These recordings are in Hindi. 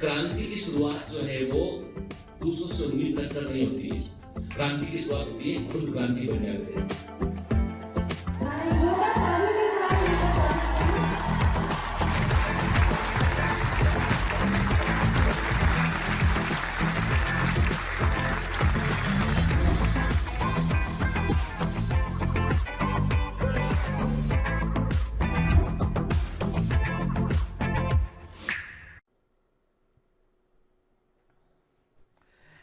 क्रांति की शुरुआत जो है वो दूसरों से उम्मीद रखकर नहीं होती है। क्रांति की शुरुआत होती है खुद क्रांति बनने से।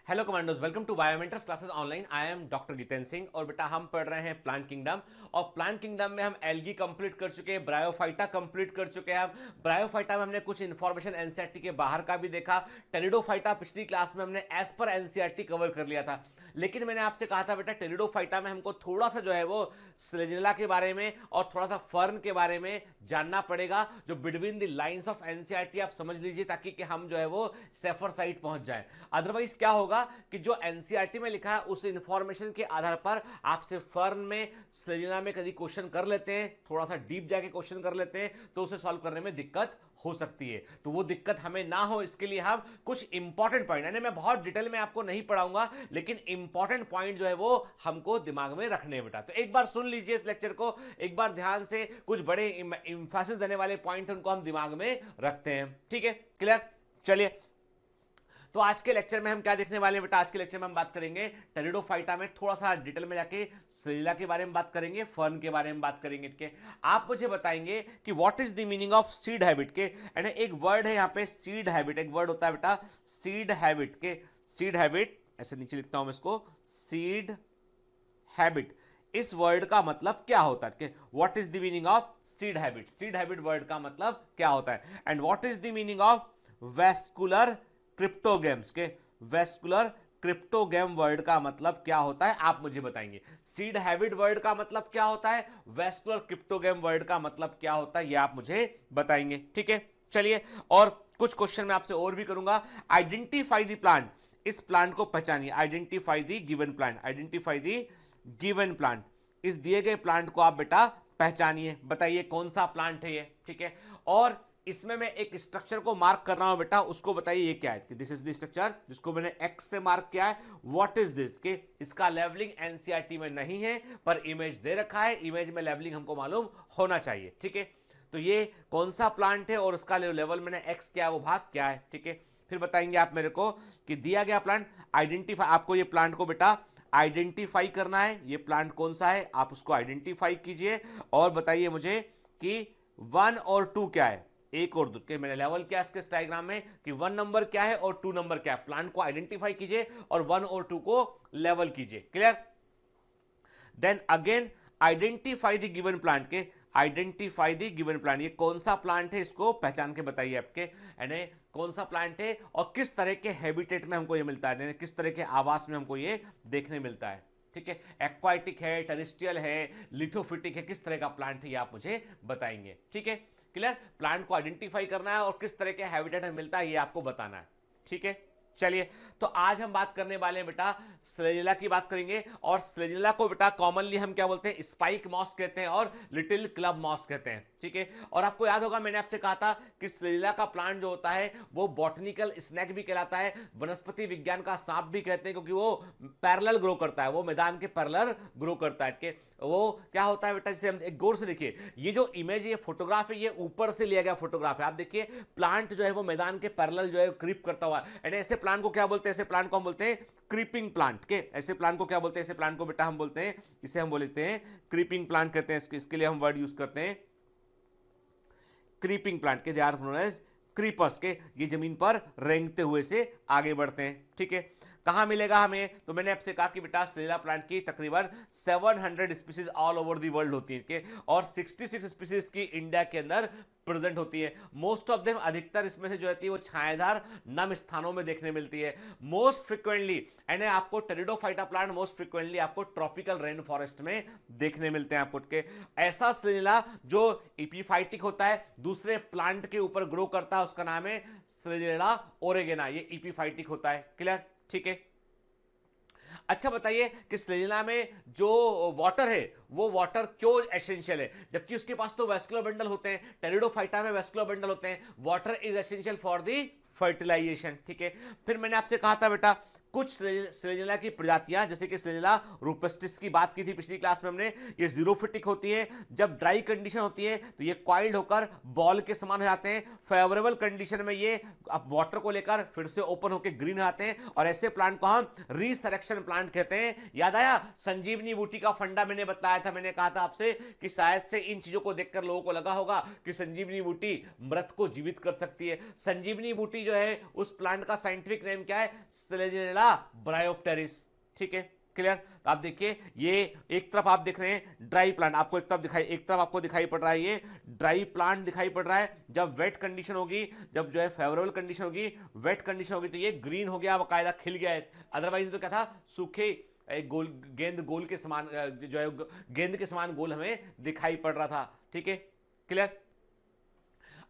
Hello commandos, welcome to biomentors classes online. I am doctor Jitendra Singh और बेटा हम पढ़ रहे हैं प्लांट किंगडम। और प्लांट किंगडम में हम एल्गी कंप्लीट कर चुके हैं, ब्रायोफाइटा कंप्लीट कर चुके हैं। हम ब्रायोफाइटा में हमने कुछ इंफॉर्मेशन एनसीईआरटी के बाहर का भी देखा। टेरिडोफाइटा पिछली क्लास में हमने एज पर एनसीईआरटी कवर कर लिया था, लेकिन मैंने आपसे कहा था बेटा टेरिडोफाइटा में हमको थोड़ा सा जो है वो स्लेजिनला के बारे में और थोड़ा सा फर्न के बारे में जानना पड़ेगा, जो between the lines of NCERT आप समझ लीजिए, ताकि कि हम जो है वो सेफर साइड पहुंच जाए। अदरवाइज क्या होगा कि जो एनसीईआरटी में लिखा है उस इंफॉर्मेशन के आधार पर आपसे फर्न में स्लेजिना में कभी क्वेश्चन कर लेते हैं, थोड़ा सा डीप जाके क्वेश्चन कर लेते हैं, तो उसे सॉल्व करने में दिक्कत हो सकती है। तो वो दिक्कत हमें ना हो इसके लिए हम कुछ इंपॉर्टेंट पॉइंट, यानी मैं बहुत डिटेल में आपको नहीं पढ़ाऊंगा, लेकिन इंपॉर्टेंट पॉइंट जो है वो हमको दिमाग में रखने हैं बेटा। तो एक बार सुन लीजिए इस लेक्चर को, एक बार ध्यान से, कुछ बड़े इंफेसिस देने वाले पॉइंट उनको हम दिमाग में रखते हैं। ठीक है, क्लियर? चलिए, तो आज के लेक्चर में हम क्या देखने वाले हैं बेटा? आज के लेक्चर में हम बात करेंगे टेरिडोफाइटा में थोड़ा सा डिटेल में जाके स्लेजिला के बारे में बात करेंगे, फर्न के बारे में बात करेंगे के। आप मुझे बताएंगे कि what is the meaning of seed habit के। यानी एक वर्ड है यहाँ पे सीड हैबिट, एक वर्ड होता है बेटा सीड हैबिट के। सीड हैबिट, ऐसे नीचे लिखता हूं मैं इसको, सीड हैबिट। इस वर्ड का मतलब क्या होता है? What is the meaning of seed habit? Seed habit word का मतलब क्या होता है? And what is the meaning of vascular cryptogams के। वेस्कुलर क्रिप्टोगेम वर्ड का मतलब क्या होता है, आप मुझे बताएंगे। सीड हैबिट वर्ड का मतलब क्या होता है, वेस्कुलर क्रिप्टोगेम वर्ड का मतलब क्या होता है, ये आप मुझे बताएंगे। ठीक है, चलिए, और कुछ क्वेश्चन मैं आपसे और भी करूंगा। आइडेंटिफाई द प्लांट, इस प्लांट को पहचानिए। Identify the given plant, identify the given plant. इस दिए गए प्लांट को आप बेटा पहचानिए, बताइए कौन सा प्लांट है ये। ठीक है, और इसमें मैं एक स्ट्रक्चर को मार्क कर रहा हूं बेटा, उसको बताइए ये क्या है। दिस इज द स्ट्रक्चर जिसको मैंने एक्स से मार्क किया है। व्हाट इज दिस के, इसका लेवलिंग एनसीईआरटी में नहीं है, पर इमेज दे रखा है, इमेज में लेवलिंग हमको मालूम होना चाहिए। ठीक है, तो ये कौन सा प्लांट है और उसका लेवल मैंने एक्स किया, वो भाग क्या है। ठीक है, फिर बताएंगे आप मेरे को कि दिया गया प्लांट आइडेंटिफाई, आपको ये प्लांट को बेटा आइडेंटिफाई करना है, ये प्लांट कौन सा है आप उसको आइडेंटिफाई कीजिए, और बताइए मुझे कि 1 और 2 क्या है, एक और दो के मैंने लेवल किया इसके डायग्राम में कि 1 नंबर क्या है और 2 नंबर क्या है। प्लांट को आइडेंटिफाई कीजिए और 1 और 2 को लेवल कीजिए। Clear? Then again identify the given plant के, आइडेंटिफाई द गिवन प्लांट, ये कौन सा प्लांट है इसको पहचान के बताइए आपके, यानी कौन सा प्लांट है और किस तरह के हैबिटेट में हमको ये मिलता है, यानी किस तरह के आवास में हमको ये देखने मिलता है। ठीक है, एक्वाटिक है, टेरेस्ट्रियल है, लिथोफिटिक है, किस तरह का प्लांट है ये आप मुझे बताएंगे। ठीक है, क्लियर? प्लांट को आइडेंटिफाई करना है और किस तरह के हैबिटेट में मिलता है ये आपको बताना है। ठीक है, चलिए, तो आज हम बात करने वाले हैं बेटा स्लेजिला की बात करेंगे। और स्लेजिला को बेटा कॉमनली हम क्या बोलते हैं, स्पाइक मॉस कहते हैं और लिटिल क्लब मॉस कहते हैं। ठीक है, और आपको याद होगा मैंने आपसे कहा था कि स्लेजिला का प्लांट जो होता है वो बॉटनिकल स्नैक भी कहलाता है, वनस्पति विज्ञान का सांप भी कहते हैं, क्योंकि वो पैरेलल ग्रो करता है, वो मैदान के पैरेलल ग्रो करता है। वो क्या होता है बेटा, जैसे हम एक गौर से देखिए, ये जो इमेज, ये फोटोग्राफ है, ये ऊपर से लिया गया फोटोग्राफ है। आप देखिए प्लांट जो है वो मैदान के पैरेलल जो है क्रीप करता हुआ है। ऐसे प्लांट को क्या बोलते हैं, ऐसे प्लांट को हम बोलते हैं क्रीपिंग प्लांट के। ऐसे प्लांट को क्या बोलते हैं, ऐसे प्लांट को बेटा हम बोलते हैं, इसे हम बोलते हैं क्रीपिंग प्लांट कहते हैं। इसके लिए हम वर्ड यूज करते हैं क्रीपिंग प्लांट के, they are known as creepers के। ये जमीन पर रेंगते हुए से आगे बढ़ते हैं। ठीक है, कहां मिलेगा हमें, तो मैंने आपसे कहा कि बेटा स्लेजिला प्लांट की तकरीबन 700 species all over the world होती है और 66 स्पीसीज की इंडिया के अंदर प्रेजेंट होती है। मोस्ट ऑफ देम, अधिकतर इसमें से जो रहती है वो छायादार नम स्थानों में देखने मिलती है। मोस्ट फ्रिक्वेंटली, यानी आपको टेरिडोफाइटा प्लांट मोस्ट फ्रिक्वेंटली आपको ट्रॉपिकल रेन फॉरेस्ट में देखने मिलते हैं आपको के। ऐसा स्लेजिला जो इपीफाइटिक होता है, दूसरे प्लांट के ऊपर ग्रो करता है, उसका नाम है स्लेजिला ओरेगेना, ये इपीफाइटिक होता है। क्लियर? ठीक है, अच्छा बताइए कि स्लेजिला में जो वाटर है वो वाटर क्यों एसेंशियल है, जबकि उसके पास तो वेस्कुलर बंडल होते हैं। टेरिडोफाइटा में वेस्कुलर बंडल होते हैं। Water is essential for the fertilization, ठीक है। फिर मैंने आपसे कहा था बेटा कुछ स्लेजिला की प्रजातियां, जैसे कि स्लेजिला रूपेस्टिस की बात की थी पिछली क्लास में हमने, ये जीरोफिटिक होती है। जब ड्राई कंडीशन होती है तो ये कॉइल्ड होकर बॉल के समान हो जाते हैं। फेवरेबल कंडीशन में ये अब वाटर को लेकर फिर से ओपन होकर ग्रीन आते हैं, और ऐसे प्लांट को हम रीसरेक्शन प्लांट कहते हैं। याद आया संजीवनी बूटी का फंडा मैंने बताया था, मैंने कहा था आपसे कि शायद से इन चीजों को देखकर लोगों को लगा होगा कि संजीवनी बूटी मृत को जीवित कर सकती है। संजीवनी बूटी जो है उस प्लांट का साइंटिफिक नेम क्या है? स्लेजिला ब्रायोप्टेरिस, ठीक है, क्लियर। तो आप देखिए ये एक तरफ आप देख रहे हैं ड्राई प्लांट, आपको एक तरफ आपको दिखाई पड़ रहा है, ये ड्राई प्लांट दिखाई पड़ रहा है। जब वेट कंडीशन होगी, जब जो है फेवरेबल कंडीशन होगी, वेट कंडीशन होगी, तो ये ग्रीन हो गया, बाकायदा खिल गया है। अदरवाइज तो क्या था, सूखे एक गोल गोल के समान जो है गेंद के समान गोल हमें दिखाई पड़ रहा था, ठीक है, क्लियर।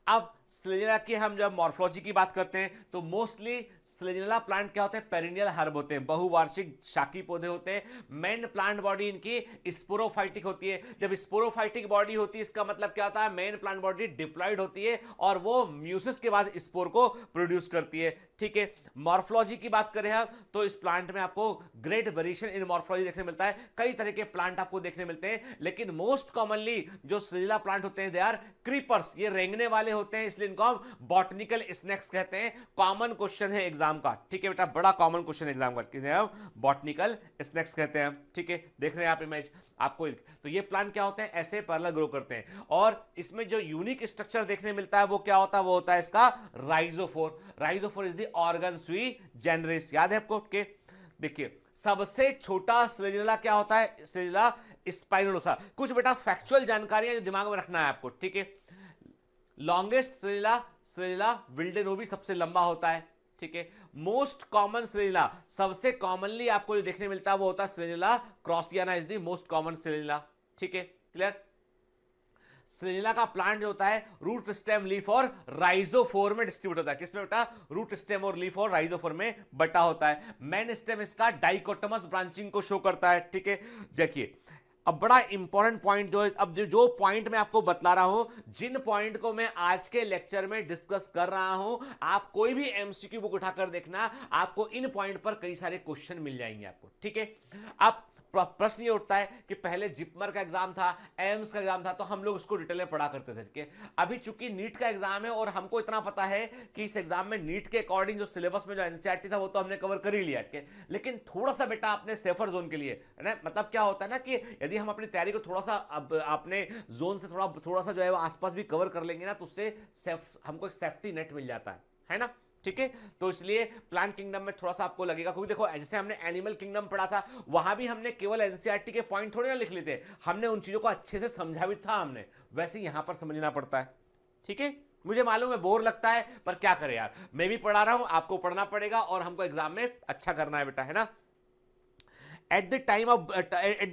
अब स्लेजिला की हम जब मॉर्फोलॉजी की बात करते हैं तो मोस्टली स्लेजिला प्लांट क्या होते हैं? पेरिनियल हर्ब होते हैं, बहुवार्षिक शाकी पौधे होते हैं। मेन प्लांट बॉडी इनकी स्पोरोफाइटिक होती है। जब स्पोरोफाइटिक बॉडी होती है इसका मतलब क्या होता है? मेन प्लांट बॉडी डिप्लॉयड होती है और वो म्यूसिस के बाद स्पोर को प्रोड्यूस करती है, ठीक है। मॉर्फोलॉजी की बात करें हम तो इस प्लांट में आपको ग्रेट वेरिएशन इन मॉर्फोलॉजी देखने मिलता है। कई तरह के प्लांट आपको देखने मिलते हैं, लेकिन मोस्ट कॉमनली जो स्लेजिला प्लांट होते हैं दे आर क्रीपर्स, ये रेंगने वाले होते हैं, इसलिए इनको हम बॉटनिकल स्नेक्स कहते हैं। कॉमन क्वेश्चन है एग्जाम का, ठीक है बेटा, बड़ा कॉमन क्वेश्चन एग्जाम का, किसे हम बॉटनिकल स्नेक्स कहते हैं, ठीक है। देख रहे हैं आप इमेज आपको, तो ये प्लांट क्या होते हैं? ऐसे पैरेलल ग्रो करते हैं, और इसमें जो यूनिक स्ट्रक्चर देखने मिलता है वो क्या होता है? वो होता है इसका rhizophore. Rhizophore is the organ sui generis, याद है आपको? के देखिए सबसे छोटा स्लेजिला क्या होता है? स्लेजिला स्पाइनोसा। कुछ बेटा फैक्चुअल जानकारियां जो दिमाग में रखना है आपको, ठीक है। लॉन्गेस्ट स्लेजिला विल्डेनोवी सबसे लंबा होता है, ठीक है। मोस्ट कॉमन स्लेजिला, सबसे कॉमनली आपको जो देखने मिलता है वो होता है स्लेजिला क्रॉसियाना इज द मोस्ट कॉमन स्लेजिला, ठीक है, क्लियर। स्लेजिला का प्लांट जो होता है रूट स्टेम लीफ और राइजोफोर में डिस्ट्रीब्यूट होता है। किसमें बेटा? रूट स्टेम और लीफ और राइजोफोर में बटा होता है। मेन स्टेम इसका डाइकोटमस ब्रांचिंग को शो करता है, ठीक है। देखिए अब बड़ा इंपॉर्टेंट पॉइंट जो है, अब जो पॉइंट मैं आपको बतला रहा हूं, जिन पॉइंट को मैं आज के लेक्चर में डिस्कस कर रहा हूं, आप कोई भी एमसीक्यू बुक उठाकर देखना, आपको इन पॉइंट पर कई सारे क्वेश्चन मिल जाएंगे आपको, ठीक है। अब प्रश्न ये उठता है कि पहले जिपमर का एग्जाम था, एम्स का एग्जाम था, तो हम लोग उसको डिटेल में पढ़ा करते थे, ठीक है। अभी चूंकि नीट का एग्जाम है और हमको इतना पता है कि इस एग्जाम में नीट के अकॉर्डिंग जो सिलेबस में जो एनसीईआरटी था वो तो हमने कवर कर ही लिया, ठीक है। लेकिन थोड़ा सा बेटा अपने सेफर जोन के लिए, है ना, मतलब क्या होता है ना कि यदि हम अपनी तैयारी को थोड़ा सा अपने जोन से थोड़ा सा जो है आसपास भी कवर कर लेंगे ना, तो उससे हमको एक सेफ्टी नेट मिल जाता है ना, ठीक है। तो इसलिए प्लांट किंगडम में थोड़ा सा आपको लगेगा, क्योंकि देखो जैसे हमने एनिमल किंगडम पढ़ा था, वहां भी हमने केवल एनसीईआरटी के पॉइंट थोड़े ना लिख लेते, हमने उन चीजों को अच्छे से समझा भी था हमने, वैसे यहां पर समझना पड़ता है, ठीक है। मुझे मालूम है बोर लगता है, पर क्या करें यार, मैं भी पढ़ा रहा हूं, आपको पढ़ना पड़ेगा और हमको एग्जाम में अच्छा करना है बेटा, है ना। At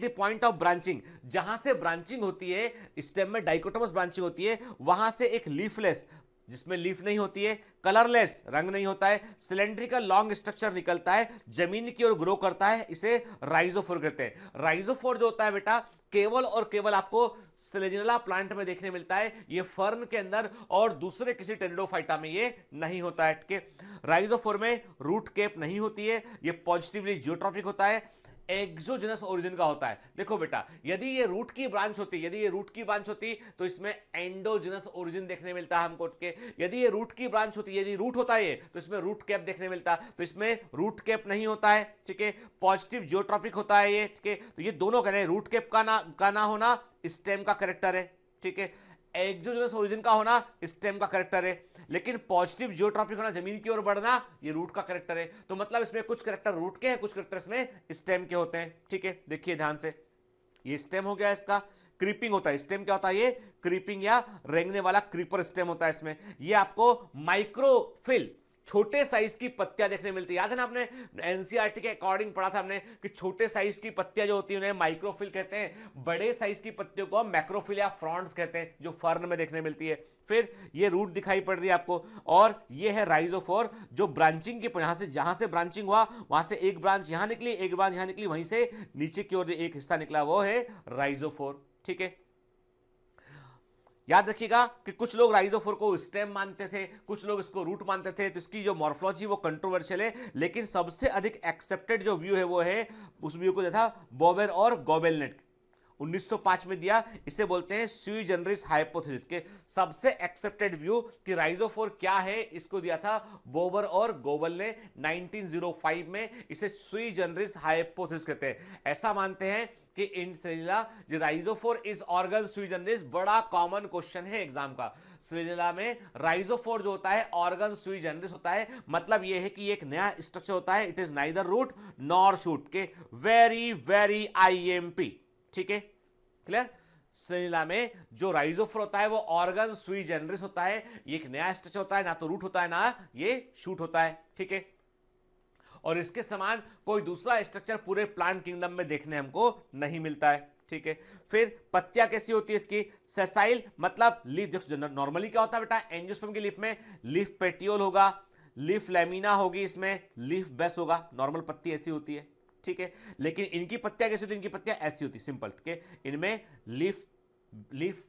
the point of branching, जहां से ब्रांचिंग होती है, स्टेम में डाइकोटोमस ब्रांचिंग होती है, वहां से एक लीफलेस, जिसमें लीफ नहीं होती है, कलरलेस, रंग नहीं होता है, सिलेंड्रिकल लॉन्ग स्ट्रक्चर निकलता है, जमीन की ओर ग्रो करता है, इसे राइजोफोर कहते हैं। राइजोफोर जो होता है बेटा केवल और केवल आपको स्लेजिला प्लांट में देखने मिलता है, ये फर्न के अंदर और दूसरे किसी टेरिडोफाइटा में ये नहीं होता है, ठीक है। राइजोफोर में रूट केप नहीं होती है, ये पॉजिटिवली जियोट्रॉफिक होता है, एक्सोजेनस ओरिजिन का होता है। देखो बेटा यदि ये रूट की ब्रांच होती तो इसमें एंडोजेनस ओरिजिन देखने मिलता है हमको, यदि ये रूट की ब्रांच होती, यदि रूट होता है तो इसमें रूट कैप देखने मिलता, तो इसमें रूट कैप नहीं होता है, ठीक है। पॉजिटिव जियोट्रॉफिक होता है ये, ठीक है। तो ये दोनों कह रहे हैं, रूट कैप का ना होना स्टेम का कैरेक्टर है, ठीक है। एक्सोजेनस ओरिजिन का होना स्टेम का कैरेक्टर है, लेकिन पॉजिटिव जियोट्रॉपिक होना, जमीन की ओर बढ़ना, ये रूट का कैरेक्टर है। तो मतलब इसमें कुछ कैरेक्टर रूट के हैं, कुछ कैरेक्टर इसमें स्टेम के होते हैं, ठीक है। देखिए ध्यान से, ये स्टेम हो गया, इसका क्रीपिंग होता है, स्टेम क्या होता है? ये क्रीपिंग या रेंगने वाला क्रीपर स्टेम होता है इसमें। ये आपको माइक्रोफिल, छोटे साइज की पत्तियां देखने मिलती है, याद है ना, आपने एनसीईआरटी के अकॉर्डिंग पढ़ा था हमने कि छोटे साइज की पत्तियां जो होती है उन्हें माइक्रोफिल कहते हैं, बड़े साइज की पत्तियों को मैक्रोफिल या फ्रॉन्ट्स कहते हैं, जो फर्न में देखने मिलती है। फिर ये रूट दिखाई पड़ रही है आपको, और ये है राइजोफोर, जो ब्रांचिंग के जहां से ब्रांचिंग हुआ वहां से एक ब्रांच यहां निकली, एक ब्रांच यहां निकली, वहीं से नीचे की ओर एक हिस्सा निकला, वो है राइजोफोर, ठीक है। याद रखिएगा कि कुछ लोग राइजोफोर को स्टेम मानते थे, कुछ लोग इसको रूट मानते थे, तो इसकी जो मॉर्फोलॉजी वो कंट्रोवर्शियल है, लेकिन सबसे अधिक एक्सेप्टेड जो व्यू है वो है, उस व्यू को देखा बॉबेर और गॉबेल ने 1905 में दिया। इसे बोलते हैं सुई जनरिस हाइपोथेसिस के सबसे एक्सेप्टेड व्यू कि राइजोफोर क्या है, इसको दिया था बोबर और गोबल ने 1905 में। इसे सुई जनरिस हाइपोथेसिस कहते हैं। ऐसा मानते हैं कि इन सेलिला जो राइजोफोर इज ऑर्गन सुई जनरिस, बड़ा कॉमन क्वेश्चन है एग्जाम का। सेलिला में राइजोफोर जो होता है ऑर्गन सुई जनरिस होता है, मतलब यह है कि एक नया स्ट्रक्चर होता है, it is neither root nor shoot के, वेरी वेरी आईएमपी, ठीक है, क्लियर। सेलिला में जो राइजोफोर होता है वो ऑर्गन सुई जनरिस होता है, ये एक नया स्ट्रक्चर होता है, ना तो रूट होता है ना ये शूट होता है, ठीक है। और इसके समान कोई दूसरा स्ट्रक्चर पूरे प्लांट किंगडम में देखने हमको नहीं मिलता है, ठीक है। फिर पत्तियां कैसी होती है इसकी, सेसाइल, मतलब लीफ। नॉर्मली क्या होता है बेटा, एंजियोस्पर्म की लीफ में लीफ पेटियोल होगा, लीफ लैमिना होगी, इसमें लीफ बेस होगा, नॉर्मल पत्ती ऐसी होती है, ठीक है। लेकिन इनकी पत्तियां कैसी होती है, इनकी पत्तियां ऐसी होती है, सिंपल, ठीक है। इनमें लीफ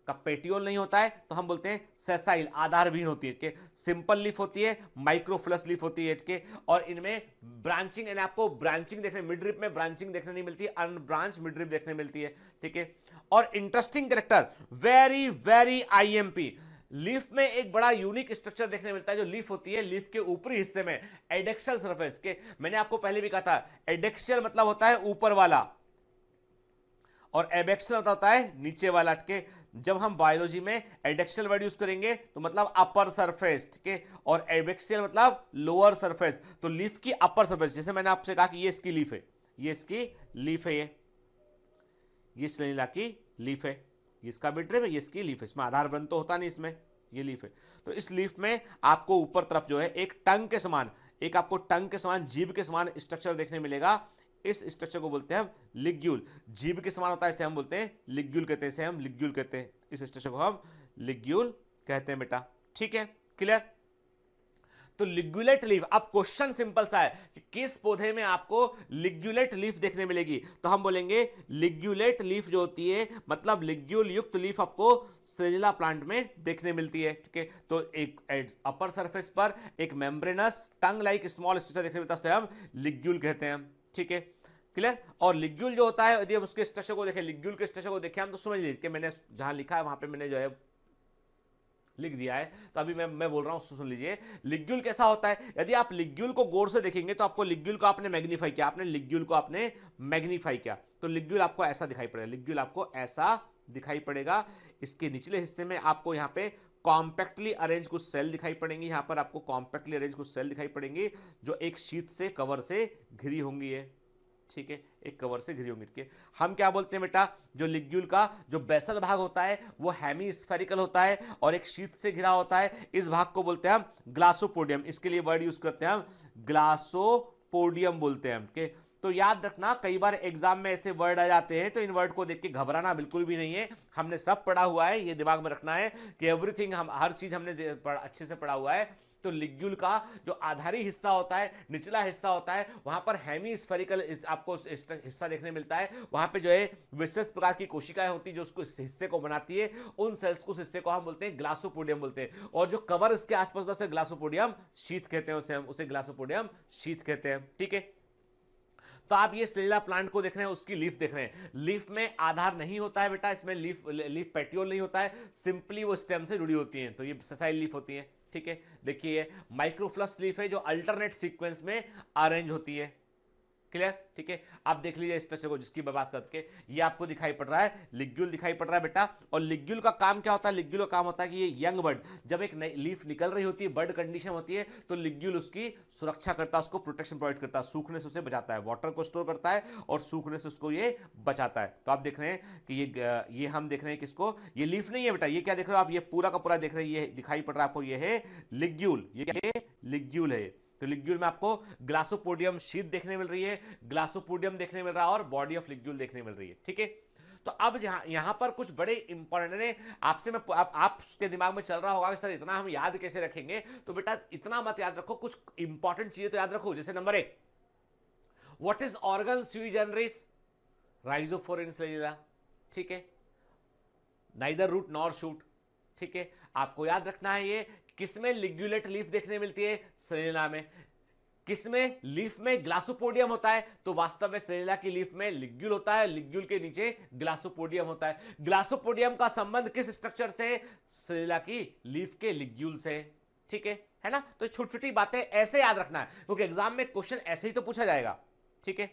का पेटियोल नहीं होता है, तो हम बोलते हैं सेसाइल, आधारहीन होती है, ठीक है। सिंपल लीफ होती है, माइक्रोफ्लस लीफ होती है, ठीक है। और इनमें ब्रांचिंग, यानी आपको ब्रांचिंग देखने, मिडरिप में ब्रांचिंग देखने नहीं मिलती, अनब्रांच मिडरिप देखने मिलती है, ठीक है। और interesting character, very very IMP, leaf में एक बड़ा यूनिक स्ट्रक्चर देखने मिलता है। जो लीफ होती है, लीफ के ऊपरी हिस्से में एडेक्सियल सरफेस के, मैंने आपको पहले भी कहा था, एडेक्सियल मतलब होता है ऊपर वाला और एबेक्सियल होता है नीचे वाला, ठीक है। जब हम बायोलॉजी में एडेक्सियल वर्ड यूज करेंगे तो मतलब अपर सरफेस, ठीक है, और एबेक्सियल मतलब लोअर सरफेस। तो लीफ की अपर सरफेस, जैसे मैंने आपसे कहा कि ये इसकी लीफ है, ये इसकी लीफ है, ये सेलिला की लीफ है, ये इसका मिडरिप है, ये इसकी लीफ है। इसमें आधार बंध तो होता नहीं, इसमें ये लीफ है। तो इस लीफ में आपको ऊपर तरफ जो है एक टंग के समान, एक आपको टंग के समान, जीभ के समान स्ट्रक्चर देखने मिलेगा। इस स्ट्रक्चर को बोलते हैं हम लिग्यूल। जीभ के समान होता है, इसे हम बोलते हैं लिग्यूल कहते हैं, इसे हम लिग्यूल कहते हैं, इस स्ट्रक्चर को हम लिग्यूल कहते हैं बेटा, ठीक है, क्लियर। तो लिग्यूलेट लीफ, अब क्वेश्चन सिंपल सा है कि किस पौधे में आपको लिग्यूलेट लीफ देखने मिलेगी, तो हम बोलेंगे लिग्यूलेट लीफ जो होती है, मतलब लिग्यूल युक्त लीफ आपको सेलिला प्लांट में देखने मिलती है, ठीक है। तो एक अपर सरफेस पर एक membranes tongue like small structure देखने मिलता है, उसे हम लिग्यूल कहते हैं, ठीक है, क्लियर। और लिग्यूल जो होता है, यदि हम उसके स्ट्रक्चर को देखें, लिग्यूल के स्ट्रक्चर को देखें हम, तो समझ लीजिए कि मैंने जहां लिखा है वहां पे मैंने जो है लिख दिया है, तो अभी मैं बोल रहा हूं, सुन लीजिए। लिग्यूल कैसा होता है, यदि आप लिग्यूल को गौर से देखेंगे तो आपको लिग्यूल को आपने मैग्नीफाई किया, आपने लिग्यूल को आपने मैग्नीफाई किया, तो लिग्यूल आपको ऐसा दिखाई पड़ेगा, लिग्यूल आपको ऐसा दिखाई पड़ेगा। इसके निचले हिस्से में आपको यहाँ पे कॉम्पैक्टली अरेंज कुछ सेल दिखाई पड़ेंगी, यहां पर आपको कॉम्पैक्टली अरेंज कुछ सेल दिखाई पड़ेंगी जो एक शीट से, कवर से घिरी होंगी है, ठीक है, एक कवर से घिरी होंगी, ठीक है। हम क्या बोलते हैं बेटा, जो लिग्यूल का जो बेसल भाग होता है वो हेमीस्फेरिकल होता है और एक शीट से घिरा होता है, इस भाग को बोलते हैं हम ग्लासोपोडियम। इसके लिए वर्ड यूज करते हैं हम ग्लासोपोडियम बोलते हैं, ठीक है। तो याद रखना, कई बार एग्जाम में ऐसे वर्ड आ जाते हैं, तो इन वर्ड को देख के घबराना बिल्कुल भी नहीं है, हमने सब पढ़ा हुआ है, ये दिमाग में रखना है कि एवरीथिंग, हम हर चीज हमने अच्छे से पढ़ा हुआ है। तो लिग्यूल का जो आधारी हिस्सा होता है, निचला हिस्सा होता है, वहां पर हेमीस्फेरिकल आपको हिस्सा देखने मिलता है, वहां पे जो है विशेष प्रकार की कोशिकाएं होती है जो उसको इस हिस्से को बनाती है, उन सेल्स को, उस हिस्से को हम बोलते हैं ग्लासोपोडियम बोलते हैं। और जो कवर इसके आसपास होता है उसे ग्लासोपोडियम शीथ कहते हैं, उसे ग्लासोपोडियम शीथ कहते हैं, ठीक है। तो आप ये सेलिला प्लांट को देख रहे हैं, उसकी लीफ देख रहे हैं, लीफ में आधार नहीं होता है बेटा, इसमें लीफ पेटियोल नहीं होता है, सिंपली वो स्टेम से जुड़ी होती है, तो ये सेसाइल लीफ होती है, ठीक है। देखिए माइक्रोफ्लस लीफ है जो अल्टरनेट सीक्वेंस में अरेंज होती है, क्लियर, ठीक है। आप देख लीजिए स्ट्रक्चर को जिसकी मैं बात करके, ये आपको दिखाई पड़ रहा है, लिग्यूल दिखाई पड़ रहा है बेटा। और लिग्यूल का काम क्या होता है, लिग्यूल का काम होता है कि ये यंग बर्ड, जब एक नई लीफ निकल रही होती है, बर्ड कंडीशन होती है, तो लिग्यूल उसकी सुरक्षा करता है, उसको प्रोटेक्शन प्रोवाइड करता है, सूखने से उसे बचाता है, वाटर को स्टोर करता है और सूखने से उसको ये बचाता है। तो आप देख रहे हैं कि ये हम देख रहे हैं किसको, ये लीफ नहीं है बेटा, ये क्या देख रहे हो आप, ये पूरा का पूरा देख रहे हैं, ये दिखाई पड़ रहा है आपको, ये है लिग्यूल, ये लिग्यूल है। तो लिग्यूल में आपको ग्लासोपोडियम शीट देखने मिल रही है, ग्लासोपोडियम देखने मिल रहा है और बॉडी ऑफ लिग्यूल देखने मिल रही है, ठीक है। तो अब यहां पर कुछ बड़े इंपॉर्टेंट है, आपसे मैं आपके दिमाग में चल रहा होगा कि सर इतना हम याद कैसे रखेंगे, तो बेटा इतना मत याद रखो, कुछ इंपॉर्टेंट चीजें तो याद रखो। जैसे number 1, what is organ sui जनरिस, राइजोफोर इन सेलिला, ठीक है। Neither root nor shoot. ठीक है, आपको याद रखना है ये किसमें लिग्यूलेट लीफ देखने मिलती है, सेलेनिया में। किसमें, लीफ में ग्लासोपोडियम होता है, तो वास्तव में सेलेनिया की लीफ में लिग्यूल होता है, लिग्यूल के नीचे ग्लासोपोडियम होता है। ग्लासोपोडियम का संबंध किस स्ट्रक्चर से, सेलेनिया की लीफ के लिग्यूल से। ठीक है ना। तो छोटी छोटी बातें ऐसे याद रखना है, क्योंकि एग्जाम में क्वेश्चन ऐसे ही तो पूछा जाएगा। ठीक है,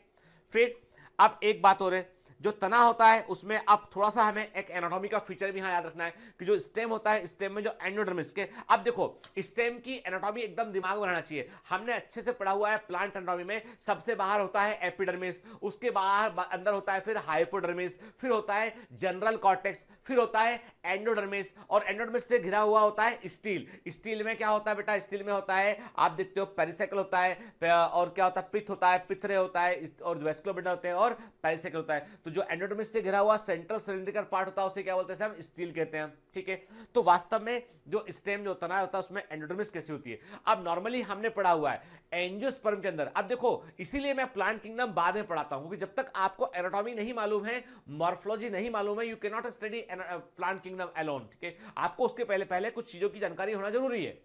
फिर अब एक बात और है, जो तना होता है उसमें अब थोड़ा सा हमें एक एनाटॉमी का फीचर भी यहां याद रखना है कि जो स्टेम होता है, स्टेम में जो एंडोडर्मिस के, अब देखो स्टेम की एनाटॉमी एकदम दिमाग में रहना चाहिए। हमने अच्छे से पढ़ा हुआ है प्लांट एनाटॉमी में, सबसे बाहर होता है एपिडर्मिस, उसके बाहर अंदर होता है फिर हाइपोडर्मिस, फिर होता है जनरल कॉर्टेक्स, फिर होता है एंडोडर्मिस, और एंडोडर्मिस से घिरा हुआ होता है स्टील। स्टील में क्या होता है बेटा, स्टील में होता है, आप देखते हो पेरिसाइकल होता है, और क्या होता है, पित्त होता है, पित्रे होता है, और वेस्कुलोबेंडा होते हैं, और पेरिसाइकल होता है। तो जो एंडोडर्मिस से घिरा हुआ सेंट्रल सिलिंड्रिकल पार्ट होता है उसे क्या बोलते हैं, हम स्टील कहते हैं। ठीक है, तो वास्तव में जो स्टेम जो तना होता है उसमें एंडोडर्मिस कैसी होती है, अब नॉर्मली हमने पढ़ा हुआ है एंजियोस्पर्म के अंदर। अब देखो इसीलिए मैं प्लांट किंगडम बाद में पढ़ाता हूं, क्योंकि जब तक आपको एनाटॉमी नहीं मालूम है, मॉर्फोलॉजी नहीं मालूम है, you can not study plant kingdom alone. ठीक है, आपको उसके पहले पहले कुछ चीजों की जानकारी होना जरूरी है।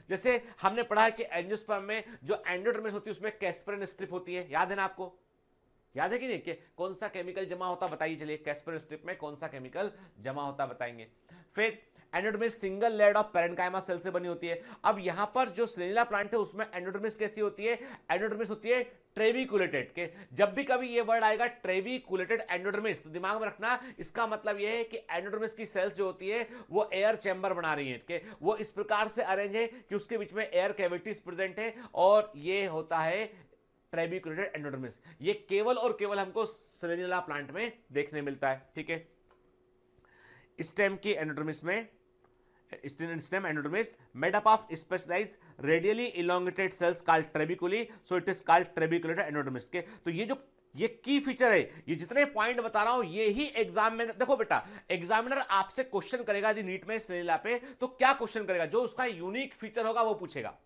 जैसे हमने पढ़ा है कि एंजियोस्पर्म में जो एंडोडर्मिस होती है उसमें कैस्परिन स्ट्रिप होती है, याद है ना आपको, याद है कि नहीं, कि कौन सा केमिकल जमा होता बताइए, चलिए कैस्परिन स्ट्रिप में कौन सा केमिकल जमा होता बताएंगे। फिर endodermis single layered of parenchyma cell से बनी होती है। अब यहां पर जो सेलेनिया प्लांट है उसमें एंडोडर्मिस कैसी होती है, एंडोडर्मिस होती है ट्रेविकुलेटेड के। जब भी कभी ये वर्ड आएगा ट्रेविकुलेटेड एंडोडर्मिस, तो दिमाग में रखना इसका मतलब ये है कि एंडोडर्मिस की सेल्स जो होती है वो एयर चैम्बर बना रही है, कि वो इस प्रकार से अरेंज है कि उसके बीच में एयर कैविटीज प्रेजेंट है, और ये होता है ट्रेविकुलेटेड एंडोडर्मिस। ये केवल और केवल हमको सेलेनिया प्लांट में देखने मिलता है। ठीक है, स्टेम की एंडोडर्मिस में, stem endodermis made up of specialised radially elongated cells called trabeculae, so it is called trabeculated endodermis. के तो ये की फीचर है, ये जितने पॉइंट बता रहा हूं ये ही एग्जाम में, देखो बेटा एग्जामिनर आपसे क्वेश्चन करेगा यदि नीट में सेलेनिया पे, तो क्या क्वेश्चन करेगा, जो उसका यूनिक फीचर होगा वो पूछेगा।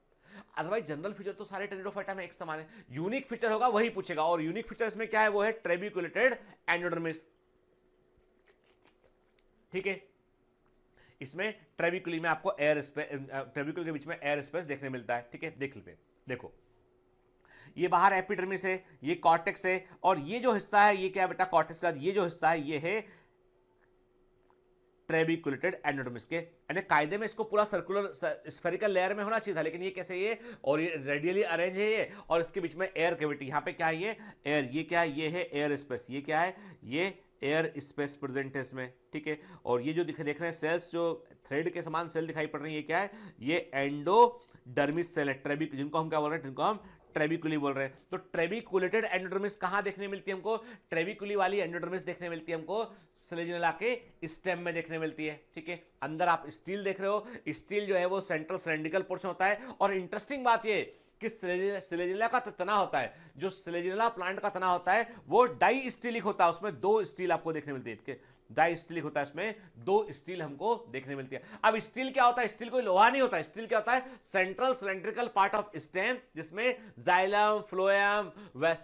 अदरवाइज जनरल फीचर तो सारे टेरिडोफाइटा में एक समान है, यूनिक फीचर होगा वही पूछेगा, और यूनिक फीचर इसमें क्या है, वो है ट्रेबिकुलेटेड एंडोडर्मिस। ठीक है, इसमें ट्रेबिकुली में आपको एयर स्पेस, ट्रेबिकुल के बीच में एयर स्पेस देखने मिलता है। ठीक है, देख लेते हैं, देखो ये बाहर एपिडर्मिस है, ये कॉर्टेक्स है, और ये जो हिस्सा है ये क्या बेटा, कॉर्टेक्स का ये जो हिस्सा है ये है ट्रेबिकुलेटेड एंडोडर्मिस के। यानी कायदे में इसको पूरा सर्कुलर स्फेरिकल लेयर में होना चाहिए था, लेकिन ये कैसे, ये और ये रेडियली अरेंज है ये, और इसके बीच में एयर कैविटी, यहाँ पे क्या है ये एयर, ये क्या है, ये है एयर स्पेस, ये क्या है, ये एयर स्पेस प्रेजेंट है इसमें। ठीक है, और ये जो देख रहे हैं सेल्स, जो थ्रेड के समान सेल दिखाई पड़ रही है, ये क्या है, ये एंडोडर्मिस सेल है, ट्रेबिक, जिनको हम क्या बोल रहे हैं, जिनको हम ट्रेबिकुली बोल रहे हैं। तो ट्रेबिकुलेटेड एंडोडर्मिस कहां देखने मिलती है हमको, ट्रेबिकुली वाली एंडोडर्मिस देखने मिलती है हमको सेलेनिया के स्टेम में देखने मिलती है। ठीक है, अंदर आप स्टील देख रहे हो, स्टील जो है वो सेंट्रल सिलिंड्रिकल पोर्शन होता है, और इंटरेस्टिंग बात ये कि सेलेनिया का तना होता है, जो सेलेनिया प्लांट का तना होता है वो डाई स्टीलिक होता है, उसमें दो स्टील आपको देखने मिलती है, डाई स्टीलिक होता है, उसमें दो स्टील हमको देखने मिलती है। अब स्टील क्या होता है, स्टील कोई लोहा नहीं होता, स्टील क्या होता है, central cylindrical part of stem, जिसमें जाइलम, फ्लोएम,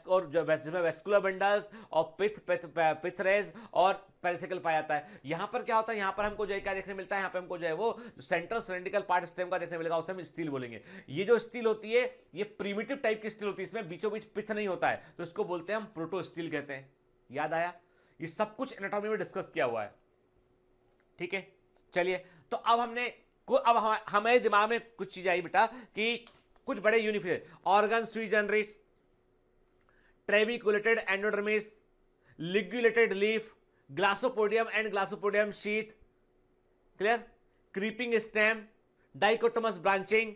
और जिसमें वेस्कुलर बंडल्स और पिथरेज और पेरिसाइकल पाया जाता है। यहां पर क्या होता है, यहां पर हमको जो है क्या देखने मिलता है, यहां पर हमको जो है वो सेंट्रल सिलिंड्रिकल पार्ट स्टेम का देखने मिलेगा, उसे हम स्टील बोलेंगे। ये जो स्टील होती है ये प्रीमिटिव टाइप की स्टील होती है, इसमें बीचों बीच पिथ नहीं होता है, तो इसको बोलते हैं हम प्रोटो स्टील कहते हैं। याद आया, ये सब कुछ एनाटॉमी में डिस्कस किया हुआ है। ठीक है, चलिए, तो अब अब हमारे दिमाग में कुछ चीज आई बेटा कि कुछ बड़े unit, organ sui generis, trabeculated endodermis, ligulated leaf, glossopodium and glossopodium sheath, clear, creeping stem, dichotomous branching,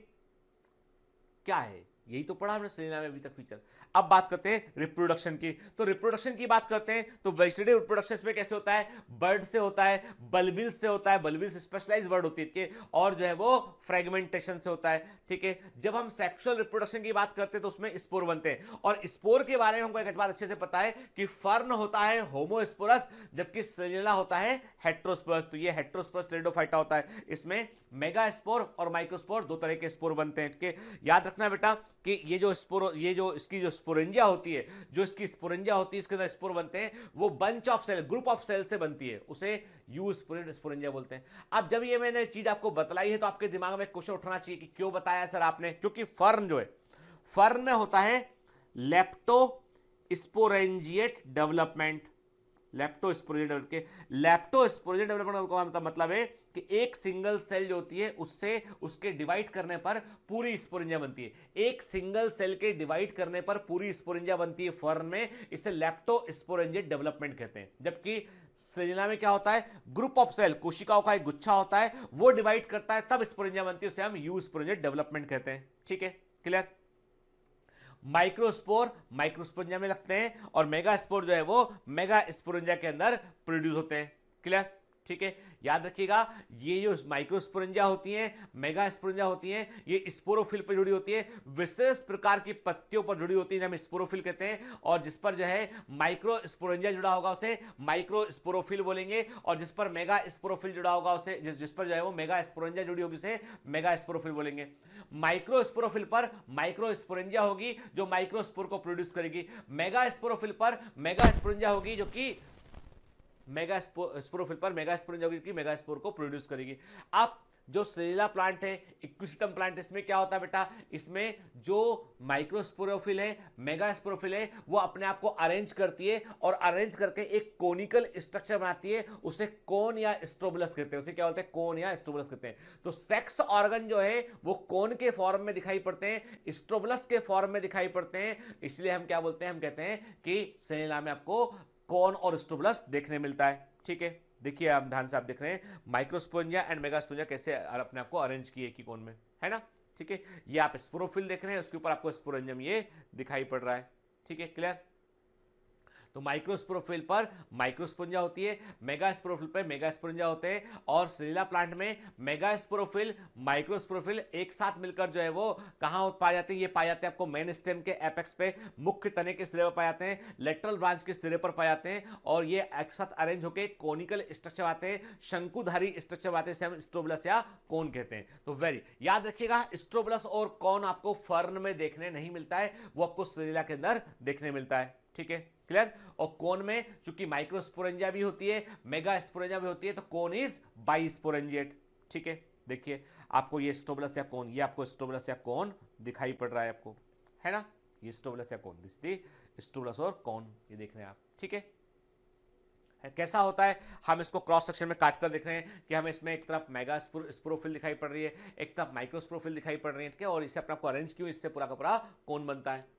क्या है, यही तो पढ़ा हमने सेलेनिया में अभी तक फीचर। अब बात करते हैं रिप्रोडक्शन की, तो रिप्रोडक्शन की बात करते हैं तो वेजिटेटिव रिप्रोडक्शन में कैसे होता है, बर्ड से होता है, बल्बिल्स से होता है, बल्बिल्स स्पेशलाइज्ड बर्ड होती है, और जो है वो फ्रेगमेंटेशन से होता है। ठीक है, जब हम सेक्सुअल रिप्रोडक्शन की बात करते हैं तो उसमें स्पोर बनते हैं, और स्पोर के बारे में हमको एक बात अच्छे से पता है कि फर्न होता है होमोस्पोरस, जबकि सेलेनिया होता है हेट्रोस्पोरस। तो ये हेट्रोस्पोरस टेरिडोफाइटा होता है, इसमें मेगास्पोर और माइक्रोस्पोर दो तरह के स्पोर बनते हैं। ठीक है, याद रखना बेटा कि ये जो इसकी जो स्पोरेंजिया होती है, जो इसकी स्पोरेंजिया होती है, इसके अंदर स्पोर बनते हैं, वो bunch of cell, group of cell से बनती है, उसे यू स्पोरेंजिया बोलते हैं। अब जब ये मैंने चीज आपको बतलाई है तो आपके दिमाग में क्वेश्चन उठना चाहिए कि क्यों बताया सर आपने, क्योंकि फर्न जो है, फर्न में होता है लेप्टो स्पोरेंजिएट डेवलपमेंट। लेप्टोस्पोरेंजिएट डेवलपमेंट का मतलब है कि एक सिंगल सेल जो होती है उससे उसके डिवाइड करने पर पूरी स्पोरेंजिया बनती है। एक सिंगल सेल के डिवाइड करने पर पूरी स्पोरेंजिया बनती है फर्न में, इसे लेप्टोस्पोरेंजिएट डेवलपमेंट कहते हैं। जबकि स्लेजिना में क्या होता है, ग्रुप ऑफ सेल, कोशिकाओं का एक गुच्छा होता है, वो डिवाइड करता है तब स्पोरेंजिया बनती है, उसे हम यू स्पोरेंजिएट डेवलपमेंट कहते हैं। ठीक है, क्लियर। माइक्रोस्पोरेंजिया में लगते हैं और मेगास्पोर जो है वो मेगास्पोरेंजिया के अंदर प्रोड्यूस होते हैं। क्लियर, ठीक है। याद रखिएगा, ये जो माइक्रोस्पोरेंजिया होती हैं, मेगास्पोरेंजिया होती हैं, ये स्पोरोफिल पर जुड़ी होती है, विशेष प्रकार की पत्तियों पर जुड़ी होती है, हम स्पोरोफिल कहते हैं। और जिस पर जो है माइक्रोस्पोरेंजिया जुड़ा होगा उसे माइक्रोस्पोरोफिल बोलेंगे, और जिस पर मेगास्पोरोफिल जुड़ा होगा उसे, जिस पर जो है वो मेगास्पोरेंजिया जुड़ी होगी उसे मेगास्पोरोफिल बोलेंगे। माइक्रोस्पोरोफिल पर माइक्रोस्पोरेंजिया होगी जो माइक्रोस्पोर को प्रोड्यूस करेगी, मेगास्पोरोफिल पर मेगास्पोरेंजिया होगी जो कि मेगास्पोरोफिल पर मेगास्पोरेंजिया होगी कि मेगास्पोर को प्रोड्यूस करेगी। अब जो स्लेजिना प्लांट है, इक्विस्टम प्लांट, इसमें क्या होता है बेटा, इसमें जो माइक्रोस्पोरोफिल है, मेगास्पोरोफिल है, वो अपने आप को अरेंज करती है और अरेंज करके एक कोनिकल स्ट्रक्चर बनाती है, उसे कोन या स्ट्रोबुलस कहते हैं। उसे क्या बोलते हैं, कोन या स्ट्रोबुलस कहते हैं। तो सेक्स ऑर्गन जो है वो कोन के फॉर्म में दिखाई पड़ते हैं, स्ट्रोबुलस के फॉर्म में दिखाई पड़ते हैं, इसलिए हम क्या बोलते हैं, हम कहते हैं कि स्लेजिना में आपको कोन और स्ट्रोबुलस देखने मिलता है। ठीक है, देखिए आप ध्यान से आप देख रहे हैं माइक्रोस्पोरेंजिया एंड मेगास्पोरेंजिया कैसे अपने आप को अरेंज किए एक ही कोन में, है ना। ठीक है, ये आप स्पोरोफिल देख रहे हैं, उसके ऊपर आपको स्पोरेंजियम ये दिखाई पड़ रहा है। ठीक है, क्लियर। तो माइक्रोस्पोरोफिल पर माइक्रोस्पोरेंजिया होती है, मेगास्पोरोफिल पर मेगास्पोरेंजिया होते हैं, और स्लेजिना प्लांट में मेगास्पोरोफिल माइक्रोस्पोरोफिल एक साथ मिलकर जो है वो कहां पाए जाते हैं, ये पाए जाते हैं आपको मेन स्टेम के एपेक्स पे, मुख्य तने के सिरे पर पाए जाते हैं, लेटरल ब्रांच के सिरे पर पाए जाते हैं, और ये एक साथ अरेंज होकर कोनिकल स्ट्रक्चर आते हैं, शंकुधारी स्ट्रक्चर आते हैं, इसे हम स्ट्रोबुलस या कोन कहते हैं। तो वेरी याद रखिएगा, स्ट्रोबुलस और कोन आपको फर्न में देखने नहीं मिलता है, वो आपको स्लेजिना के अंदर देखने मिलता है। ठीक है, क्लियर। और कोन में चूंकि माइक्रोस्पोरेंजिया भी होती है, मेगास्पोरेंजिया भी होती है, तो कोन इज बाइस्पोरेंजिएट। ठीक है, देखिए आपको ये स्ट्रोबुलस या कोन, ये आपको स्ट्रोबुलस या कोन दिखाई पड़ रहा है आपको, है ना, ये स्ट्रोबुलस या कोन, दिस इज स्ट्रोबुलस और कोन, ये देख रहे हैं आप। ठीक है, कैसा होता है, हम इसको क्रॉस सेक्शन में काट कर देख रहे हैं कि हमें इसमें एक तरफ मेगास्पोरोफिल दिखाई पड़ रही है, एक तरफ माइक्रोस्पोरोफिल दिखाई पड़ रही है। ठीक है, और इसे अपने आपको अरेंज क्यों, इससे पूरा का पूरा कोन बनता है।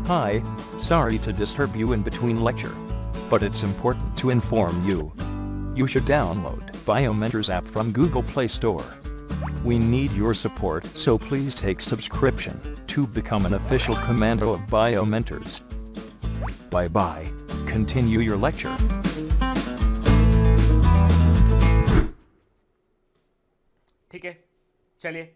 Hi, sorry to disturb you in between lecture. But it's important to inform you. You should download Biomentors app from Google Play Store. We need your support, so please take subscription to become an official commando of Biomentors. Bye bye. Continue your lecture. ठीक है, चलिए,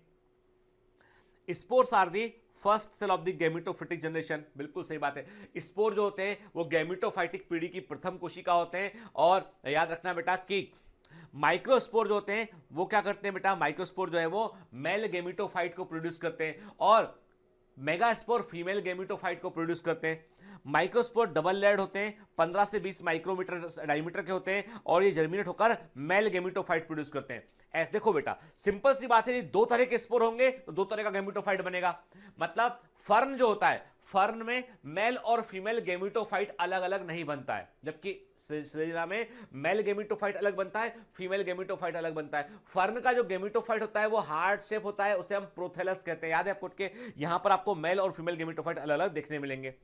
spores are the first cell of the gametophytic generation, बिल्कुल सही बात है। स्पोर जो होते हैं वो गैमेटोफाइटिक पीढ़ी की प्रथम कोशिका होते हैं, और याद रखना बेटा कि माइक्रोस्पोर जो होते हैं वो क्या करते हैं बेटा, माइक्रोस्पोर जो है वो मेल गैमेटोफाइट को प्रोड्यूस करते हैं, और मेगास्पोर फीमेल गैमेटोफाइट को प्रोड्यूस करते हैं। माइक्रोस्पोर डबल लेयर्ड होते हैं, 15 से 20 माइक्रोमीटर डायमीटर के होते हैं, और ये जर्मिनेट होकर मेल गैमेटोफाइट प्रोड्यूस करते हैं। ऐसे देखो बेटा, सिंपल सी बात है, दो तरह के स्पोर होंगे तो दो तरह का गैमेटोफाइट बनेगा। मतलब फर्न जो होता है, फर्न में मेल और फीमेल गैमेटोफाइट अलग अलग नहीं बनता है, जबकि स्लेजिना में मेल गैमेटोफाइट अलग बनता है, फीमेल गैमेटोफाइट अलग बनता है। फर्न का जो गैमेटोफाइट होता है वो हार्ट शेप होता है, उसे हम प्रोथेलस कहते हैं। याद है आपको के, यहां पर आपको मेल और फीमेल गैमेटोफाइट अलग अलग देखने मिलेंगे।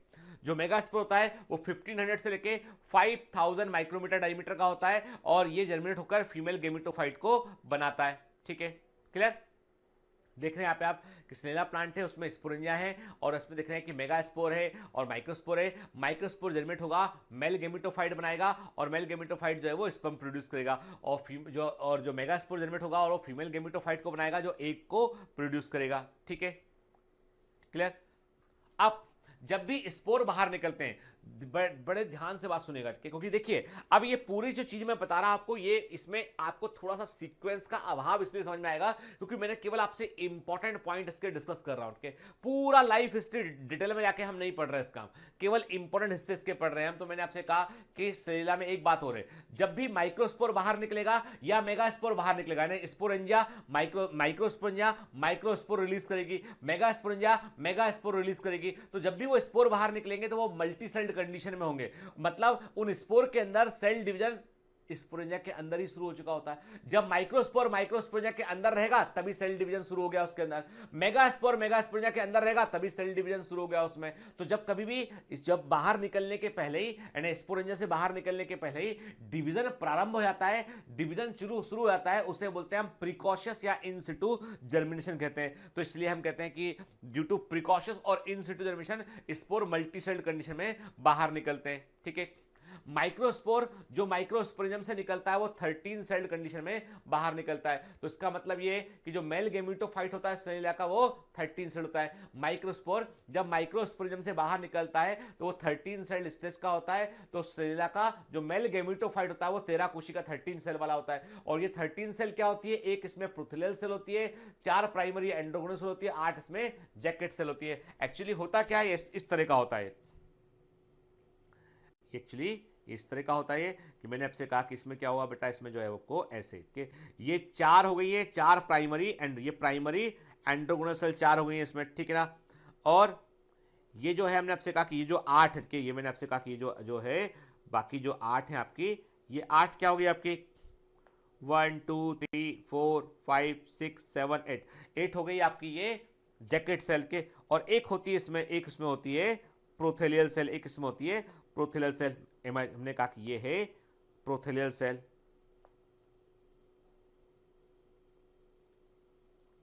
जो मेगास्पोर होता है वो 1500 से लेके 5000 माइक्रोमीटर डायमीटर का होता है, और ये जर्मिनेट होकर फीमेल गैमेटोफाइट को बनाता है। ठीक है, क्लियर। देख रहे हैं यहाँ पे आप कि स्लेजिना प्लांट है, उसमें स्पोरेंजिया है, और उसमें देख रहे हैं कि मेगास्पोर है और माइक्रोस्पोर है। माइक्रोस्पोर जर्मिनेट होगा, मेल गैमेटोफाइट बनाएगा, और मेल गैमेटोफाइट जो है वो स्पर्म प्रोड्यूस करेगा, और जो मेगास्पोर जर्मिनेट होगा और वो फीमेल गैमेटोफाइट को बनाएगा जो एग को प्रोड्यूस करेगा। ठीक है, क्लियर। अब जब भी स्पोर बाहर निकलते हैं, बड़े ध्यान से बात सुनेगा, क्योंकि देखिए अब ये पूरी जो चीज मैं बता रहा हूं आपको, ये इसमें आपको थोड़ा सा सीक्वेंस का अभाव इसलिए समझ में आएगा क्योंकि मैंने केवल आपसे इंपॉर्टेंट पॉइंट इसके डिस्कस कर रहा हूं। पूरा लाइफ हिस्ट्री डिटेल में जाके हम नहीं पढ़ रहे इसका, केवल इंपॉर्टेंट हिस्से इसके पढ़ रहे हैं हम। तो मैंने आपसे कहा कि सेलिला में एक बात हो रही है, जब भी माइक्रोस्पोर बाहर निकलेगा या मेगास्पोर बाहर निकलेगा, यानी स्पोरेंजिया माइक्रोस्पोरेंजिया माइक्रोस्पोर रिलीज करेगी, मेगास्पोरेंजिया मेगास्पोर रिलीज करेगी। तो जब भी वो स्पोर बाहर निकलेंगे तो वो मल्टी सेल्ड कंडीशन में होंगे, मतलब उन स्पोर के अंदर सेल डिवीजन स्पोरेंजिया के अंदर ही शुरू हो चुका होता है। जब माइक्रोस्पोर माइक्रोस्पोरेंजिया के अंदर रहेगा तभी सेल डिवीजन शुरू हो गया उसके अंदर, मेगास्पोर मेगास्पोरेंजिया के अंदर रहेगा तभी सेल डिवीजन शुरू हो गया उसमें। तो जब कभी भी जब बाहर निकलने के पहले ही, यानी स्पोरेंजिया से बाहर निकलने के पहले ही डिवीजन प्रारंभ हो जाता है, डिवीजन शुरू हो जाता है, उसे बोलते हैं हम प्रिकॉशियस या इन सिटू जर्मिनेशन कहते हैं। तो इसलिए हम कहते हैं कि ड्यू टू प्रिकॉशियस और in situ germination spore multi celled condition में बाहर निकलते हैं। ठीक है, माइक्रोस्पोर जो माइक्रोस्पोरेंजियम से निकलता है वो 13 सेल्ड कंडीशन में बाहर निकलता है। तो इसका मतलब ये कि जो मेल गेमेटोफाइट होता है सेलिला का वो 13 सेल होता है। माइक्रोस्पोर जब माइक्रोस्पोरेंजियम से बाहर निकलता है तो वो 13 सेल स्टेज का होता है। तो सेलिला का जो मेल गेमेटोफाइट होता है वो 13 कोशिका 13 सेल वाला होता है। और ये 13 सेल क्या होती है, एक इसमें प्रोथेलियल सेल होती है, 4 प्राइमरी एंड्रोगोनल सेल होती है, 8 इसमें जैकेट सेल होती है। एक्चुअली होता क्या है, इस तरह का होता है, एक्चुअली इस तरह का होता है कि मैंने आपसे कहा कि इसमें क्या हुआ बेटा, इसमें जो है आपको ऐसे कि ये 4 हो गई है, 4 प्राइमरी एंड ये प्राइमरी एंड्रोगोनल सेल 4 हो गई है इसमें, ठीक है ना। और ये जो है हमने आपसे कहा कि ये जो 8 है, ये मैंने आपसे कहा कि जो है बाकी जो 8 है आपकी, ये 8 क्या हो गई आपकी, 1 2 3 4 5 6 7 8 हो गई आपकी ये जैकेट सेल के। और एक होती है इसमें, एक इसमें होती है प्रोथेलियल सेल, एक इसमें होती है प्रोथेलियल सेल। हमने कहा कि ये है प्रोथेलियल सेल,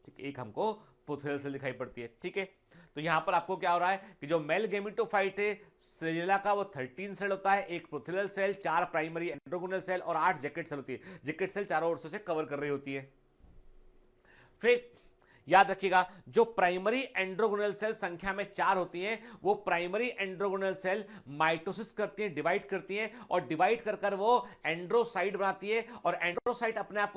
ठीक है, एक हमको प्रोथेलियल सेल दिखाई पड़ती है। ठीक है, तो यहां पर आपको क्या हो रहा है कि जो मेल गेमेटोफाइट है सेलिला का वो 13 सेल होता है, एक प्रोथेलियल सेल, 4 प्राइमरी एंड्रोगोनल सेल और 8 जैकेट सेल होती है। जैकेट सेल चारों ओर से कवर कर रही होती है। फिर याद रखिएगा जो प्राइमरी एंड्रोगोनल सेल संख्या में 4 होती हैं, वो प्राइमरी एंड्रोगोनल सेल माइटोसिस करती हैं, डिवाइड करती हैं, और डिवाइड कर कर वो एंड्रोसाइट बनाती है। और एंड्रोसाइट अपने आप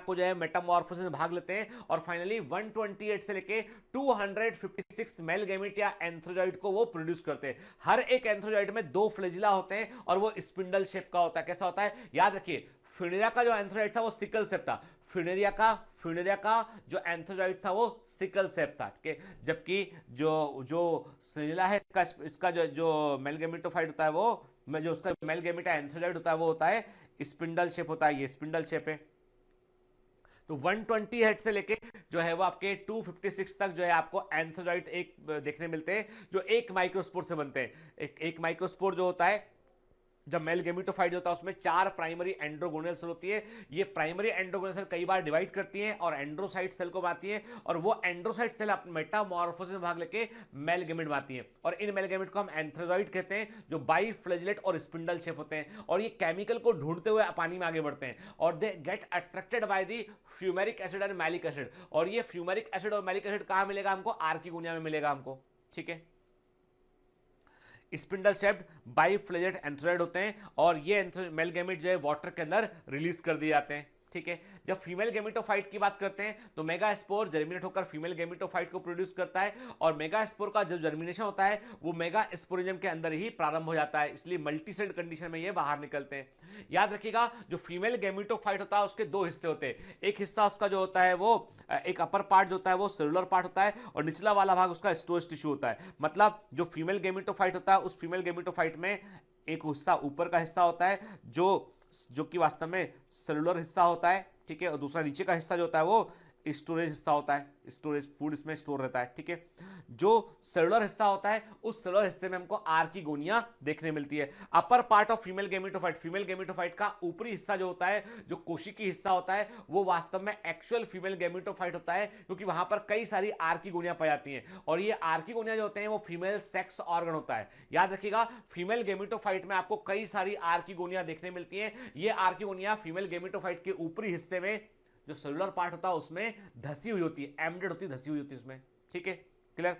को जो है मेटामॉर्फोसिस में भाग लेते हैं और फाइनली 128 से लेके 256 मेल गैमेट या एंथ्रोजॉइड को वो प्रोड्यूस करते हैं। हर एक एंथ्रोजॉइड में 2 फ्लैजिला होते हैं और वो स्पिंडल शेप का होता है। कैसा होता है, याद रखिए फिनेरिया का जो एंथ्रोजॉइड था वो सिकल शेप था, फिनेरिया का जो एंथ्रोजॉइड था वो सिकल शेप था, ठीक है। जबकि जो सेलिला है इसका जो मेलगेमेटोफाइट होता है वो, जो उसका मेलगेमेटा एंथ्रोजॉइड होता है वो होता है स्पिंडल शेप होता है, ये स्पिंडल शेप है। तो 120 हेड से लेके जो है वो आपके 256 तक जो है आपको एंथ्रोजॉइड एक देखने मिलते हैं जो एक माइक्रोस्पोर से बनते हैं। एक माइक्रोस्पोर जो होता है, जब मेल गेमेटोफाइट होता है उसमें 4 प्राइमरी एंड्रोगोनल सेल होती है। ये प्राइमरी एंड्रोगोनल सेल कई बार डिवाइड करती हैं और एंड्रोसाइट सेल को बनाती है, और वो एंड्रोसाइट सेल मेटामॉर्फोसिस में भाग लेके मेल गेमेट बनाती है। और इन मेल गेमेट को हम एंथ्रोजॉइड कहते हैं, जो बाई फ्लैजिलेट और स्पिंडल शेप होते हैं। और ये केमिकल को ढूंढते हुए पानी में आगे बढ़ते हैं और they get attracted by the fumaric acid and malic acid. और ये फ्यूमेरिक एसिड और मैलिक एसिड कहां मिलेगा हमको, आर्किगोनिया में मिलेगा हमको, ठीक है। स्पिंडल शेप्ड बाइफ्लैजेट एंथ्रोजॉइड होते हैं और ये मेल गैमेट जो है वाटर के अंदर रिलीज कर दिए जाते हैं, ठीक है। जब फीमेल गैमेटोफाइट की बात करते हैं तो मेगास्पोर जर्मिनेट होकर फीमेल गैमेटोफाइट को प्रोड्यूस करता है, और मेगास्पोर का जो जर्मिनेशन होता है वो मेगास्पोरिज्म के अंदर ही प्रारंभ हो जाता है, इसलिए मल्टीसेल्ड कंडीशन में ये बाहर निकलते हैं। याद रखिएगा जो फीमेल गैमेटोफाइट होता है उसके 2 हिस्से होते हैं। एक हिस्सा उसका जो होता है वो एक अपर पार्ट जो होता है वो सेलुलर पार्ट होता है, और निचला वाला भाग उसका स्टोरेज टिश्यू होता है। मतलब जो फीमेल गैमेटोफाइट होता है उस फीमेल गैमेटोफाइट में एक हिस्सा ऊपर का हिस्सा होता है जो कि वास्तव में सेलुलर हिस्सा होता है, ठीक है, और दूसरा नीचे का हिस्सा जो होता है वो स्टोरेज हिस्सा होता है, स्टोरेज फूड इसमें स्टोर रहता है, ठीक है। जो सेलुलर हिस्सा होता है उस सेलुलर हिस्से में हमको आर्किगोनिया देखने मिलती है। Upper part of female gametophyte का ऊपरी हिस्सा जो होता है, जो कोशिकी हिस्सा होता है, वो वास्तव में एक्चुअल फीमेल गैमेटोफाइट होता है, क्योंकि वहां पर कई सारी आर्किगोनिया पाई जाती हैं, और ये आर्किगोनिया जो होते हैं वो फीमेल सेक्स ऑर्गन होता है। याद रखिएगा फीमेल गैमेटोफाइट में आपको कई सारी आर्किगोनिया देखने मिलती है। ये आर्किगोनिया फीमेल गैमेटोफाइट के ऊपरी हिस्से में जो सेलुलर पार्ट होता है उसमें धसी हुई होती है, एम्बेडेड होती है, धसी हुई होती है उसमें, ठीक है, क्लियर।